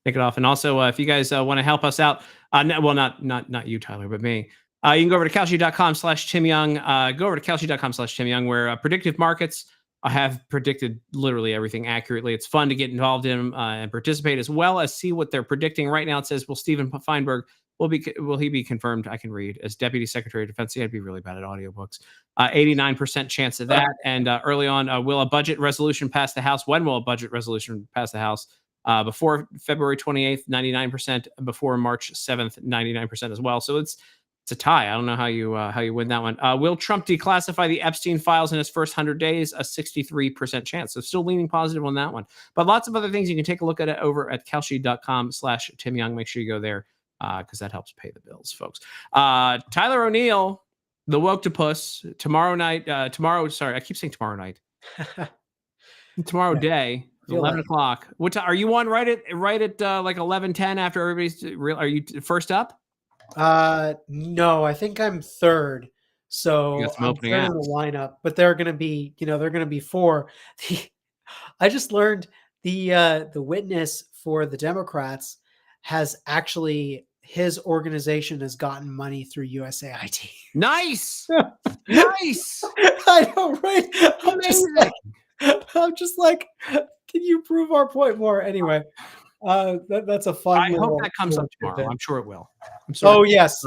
Speaker 1: Take It Off. And also, if you guys want to help us out, not you, Tyler, but me. You can go over to Kalshi.com/Tim Young. Go over to Kalshi.com/Tim Young, where predictive markets have predicted literally everything accurately. It's fun to get involved in and participate, as well as see what they're predicting. Right now, it says, will Steven Feinberg will he be confirmed? I can read as Deputy Secretary of Defense. See, I'd be really bad at audiobooks. 89% chance of that. And early on, will a budget resolution pass the House? When will a budget resolution pass the House? Before February 28th, 99%. Before March 7th, 99% as well. So it's a tie. I don't know how you win that one. Will Trump declassify the Epstein files in his first 100 days? A 63% chance. So still leaning positive on that one. But lots of other things you can take a look at it over at Kalshi.com/Tim Young. Make sure you go there because that helps pay the bills, folks. Tyler O'Neill, the Woktopus, tomorrow night. Sorry, I keep saying tomorrow night. Tomorrow day. 11 o'clock. What time are you on? Right at like 11:10 after everybody's real. Are you first up?
Speaker 2: No, I think I'm third. So I'm third in the lineup, but they're going to be 4. I just learned the witness for the Democrats has actually, his organization has gotten money through USAID.
Speaker 1: Nice. Nice.
Speaker 2: I know, right? I'm just like, can you prove our point more? Anyway, that's a fun.
Speaker 1: I hope that comes up tomorrow. I'm sure it will.
Speaker 2: Oh yes.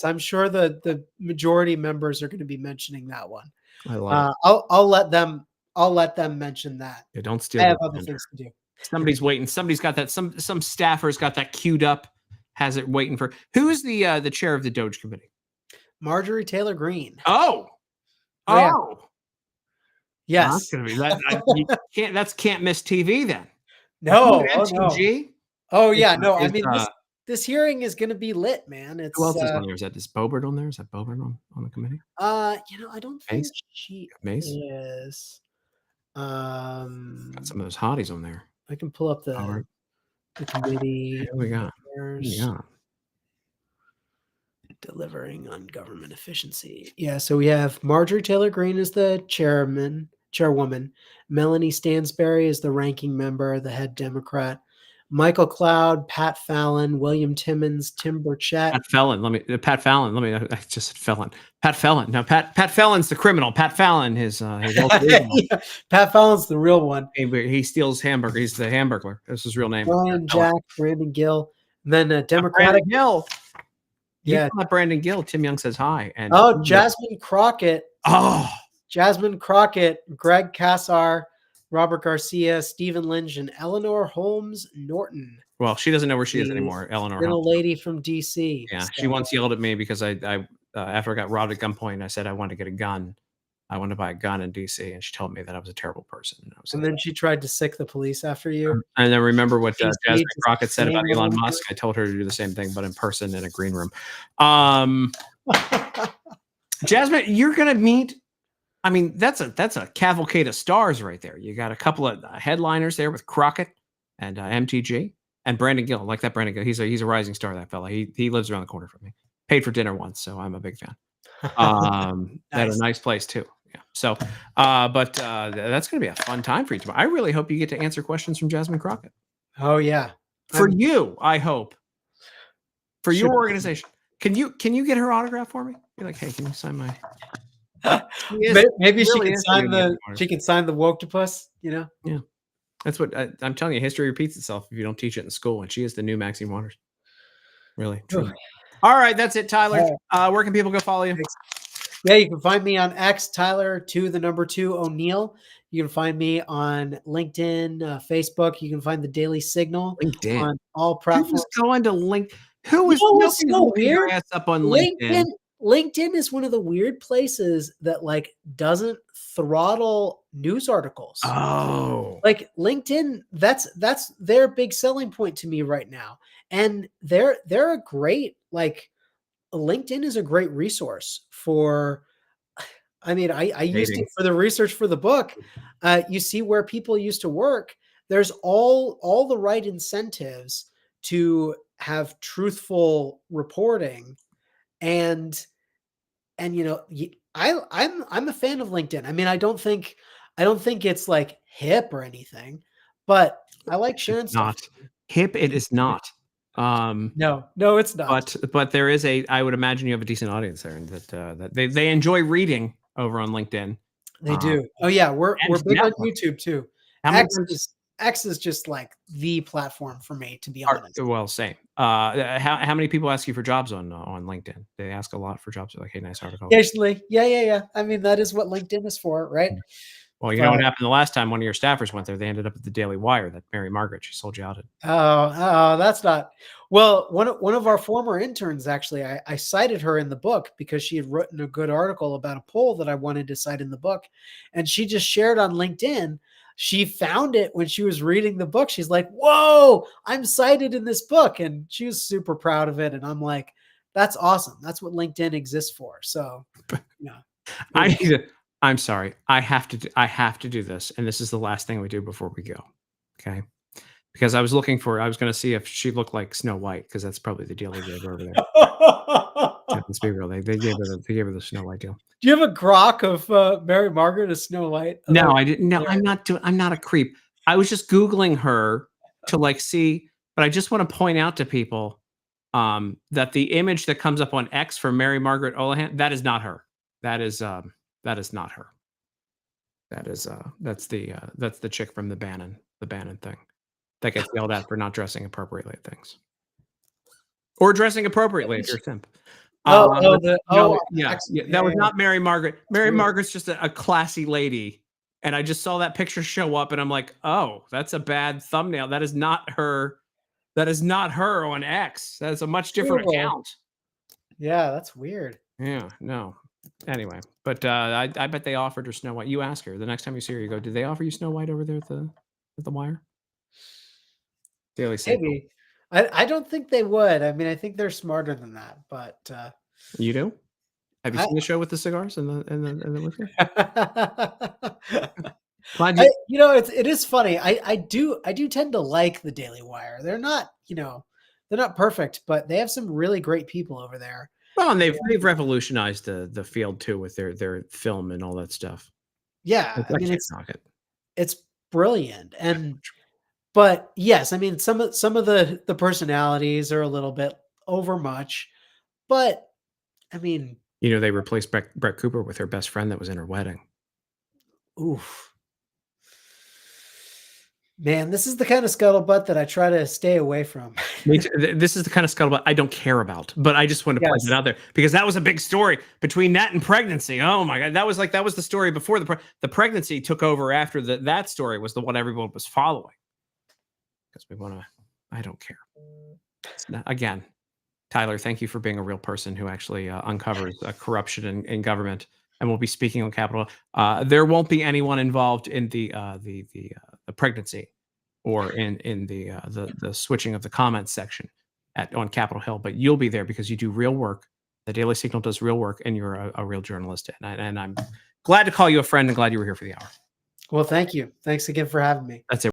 Speaker 2: I'm sure the majority members are going to be mentioning that one.
Speaker 1: I love
Speaker 2: it. I'll let them mention that.
Speaker 1: Yeah, don't steal.
Speaker 2: I have other things to do.
Speaker 1: Somebody's waiting. Somebody's got that. Some staffer's got that queued up. Has it waiting for who is the chair of the Doge Committee?
Speaker 2: Marjorie Taylor Greene.
Speaker 1: Oh.
Speaker 2: Yeah. Yes.
Speaker 1: That's gonna be that. You can't. That's can't miss TV then.
Speaker 2: No.
Speaker 1: MTG.
Speaker 2: Oh yeah. No. I mean, this hearing is going to be lit, man. It's
Speaker 1: who else is on there? Is that Boebert on there? Is that Boebert on the committee?
Speaker 2: I don't think she
Speaker 1: Mace
Speaker 2: is.
Speaker 1: Got some of those hotties on there.
Speaker 2: I can pull up the committee.
Speaker 1: Here we go.
Speaker 2: Delivering on government efficiency. Yeah, so we have Marjorie Taylor Greene as the chairwoman. Melanie Stansberry is the ranking member, the head Democrat. Michael Cloud, Pat Fallon, William Timmons, Tim Burchett.
Speaker 1: Pat Fallon. I just said felon. Pat Fallon. No, Pat Fallon's the criminal. Pat Fallon, his
Speaker 2: Pat Fallon's the real one.
Speaker 1: He steals hamburger. He's the hamburglar. That's his real name.
Speaker 2: Brian Jack, Brandon Gill, and then Democratic
Speaker 1: Gill.
Speaker 2: Yeah,
Speaker 1: Brandon Gill. Tim Young says hi. And
Speaker 2: Jasmine Crockett. Jasmine Crockett, Greg Kassar, Robert Garcia, Stephen Lynch, and Eleanor Holmes Norton.
Speaker 1: Well, she doesn't know where she is anymore. Eleanor,
Speaker 2: little lady from DC.
Speaker 1: Yeah, she once yelled at me because I after I got robbed at gunpoint, I said I wanted to get a gun. I wanted to buy a gun in DC, and she told me that I was a terrible person.
Speaker 2: And then she tried to sick the police after you.
Speaker 1: And then remember what Jasmine Crockett said about Elon Musk. I told her to do the same thing, but in person in a green room. Jasmine, you're gonna meet. I mean, that's a cavalcade of stars right there. You got a couple of headliners there with Crockett and MTG and Brandon Gill. Like that Brandon Gill, he's a rising star. That fella. He lives around the corner from me. Paid for dinner once, so I'm a big fan. Nice. At a nice place too. Yeah. So, but that's going to be a fun time for you tomorrow. I really hope you get to answer questions from Jasmine Crockett.
Speaker 2: Oh yeah.
Speaker 1: For you, I hope. For your organization, can you get her autograph for me? You're like, hey, can you sign my?
Speaker 2: Maybe she can sign the Woktopus. You know.
Speaker 1: Yeah. That's what I'm telling you. History repeats itself if you don't teach it in school, and she is the new Maxine Waters. Really, truly. All right, that's it, Tyler. Where can people go follow you?
Speaker 2: Yeah, you can find me on X, Tyler _2 O'Neill. You can find me on LinkedIn, Facebook. You can find the Daily Signal
Speaker 1: LinkedIn
Speaker 2: on all
Speaker 1: Who
Speaker 2: platforms.
Speaker 1: was going to link? Who is
Speaker 2: what's
Speaker 1: nobody's
Speaker 2: so
Speaker 1: looking their
Speaker 2: weird?
Speaker 1: ass up on LinkedIn?
Speaker 2: LinkedIn is one of the weird places that like doesn't throttle news articles.
Speaker 1: Oh,
Speaker 2: Like LinkedIn, that's their big selling point to me right now. And they're a great, like, LinkedIn is a great resource for, I mean, I used it for the research for the book. You see where people used to work. There's all the right incentives to have truthful reporting, and you know, I'm a fan of LinkedIn. I mean, I don't think it's like hip or anything, but I like sharing stuff.
Speaker 1: not hip. It is not.
Speaker 2: No, it's not.
Speaker 1: But there is I would imagine you have a decent audience there, and that they enjoy reading over on LinkedIn.
Speaker 2: They do. Oh yeah, we're big on YouTube too.
Speaker 1: How many
Speaker 2: X is just like the platform for me, to be honest.
Speaker 1: Well, same. How many people ask you for jobs on LinkedIn? They ask a lot for jobs. They're like, hey, nice article.
Speaker 2: Occasionally, yeah. I mean, that is what LinkedIn is for, right?
Speaker 1: Well, you know what happened the last time one of your staffers went there? They ended up at the Daily Wire. That Mary Margaret, she sold you out.
Speaker 2: Oh, that's not. Well, one of our former interns, actually, I cited her in the book because she had written a good article about a poll that I wanted to cite in the book, and she just shared on LinkedIn. She found it when she was reading the book. She's like, "Whoa, I'm cited in this book," and she was super proud of it. And I'm like, "That's awesome. That's what LinkedIn exists for." So,
Speaker 1: I'm sorry. I have to do this, and this is the last thing we do before we go. Okay. Because I was going to see if she looked like Snow White, because that's probably the deal they gave her over there. Yeah, let's be real. They gave her the Snow White deal.
Speaker 2: Do you have a grok of Mary Margaret as Snow White?
Speaker 1: No, I didn't. No, I'm not a creep. I was just Googling her to like see, but I just want to point out to people that the image that comes up on X for Mary Margaret Olahan, that is not her. That is not her. That's the chick from the Bannon thing that gets yelled at for not dressing appropriately at things, or dressing appropriately if you're a simp. That was not Mary Margaret. Mary Margaret's just a classy lady, and I just saw that picture show up, and I'm like, oh, that's a bad thumbnail. That is not her. That is not her on X. That is a much different account.
Speaker 2: Yeah, that's weird.
Speaker 1: Yeah, no. Anyway, but I bet they offered her Snow White. You ask her the next time you see her. You go, did they offer you Snow White over there at the Wire? Daily Signal.
Speaker 2: Maybe. I don't think they would. I mean, I think they're smarter than that. But
Speaker 1: you do? Have you seen the show with the cigars and the whiskey?
Speaker 2: It is funny. I do tend to like the Daily Wire. They're not perfect, but they have some really great people over there.
Speaker 1: Well, and they've revolutionized the field too with their film and all that stuff.
Speaker 2: Yeah, I mean, it's brilliant. But yes, I mean, some of the personalities are a little bit overmuch, but I mean,
Speaker 1: they replaced Brett Cooper with her best friend that was in her wedding.
Speaker 2: Oof. Man, this is the kind of scuttlebutt that I try to stay away from.
Speaker 1: This is the kind of scuttlebutt I don't care about, but I just want to point it out there because that was a big story between that and pregnancy. Oh my God, that was the story before the pregnancy took over. After that story was the one everyone was following because we want to. I don't care. Again, Tyler, thank you for being a real person who actually uncovers corruption in government, and we'll be speaking on Capitol. There won't be anyone involved in the pregnancy or in the switching of the comments section on Capitol Hill, but you'll be there because you do real work. The Daily Signal does real work, and you're a real journalist. And I'm glad to call you a friend and glad you were here for the hour.
Speaker 2: Well, thank you. Thanks again for having me.
Speaker 1: That's it.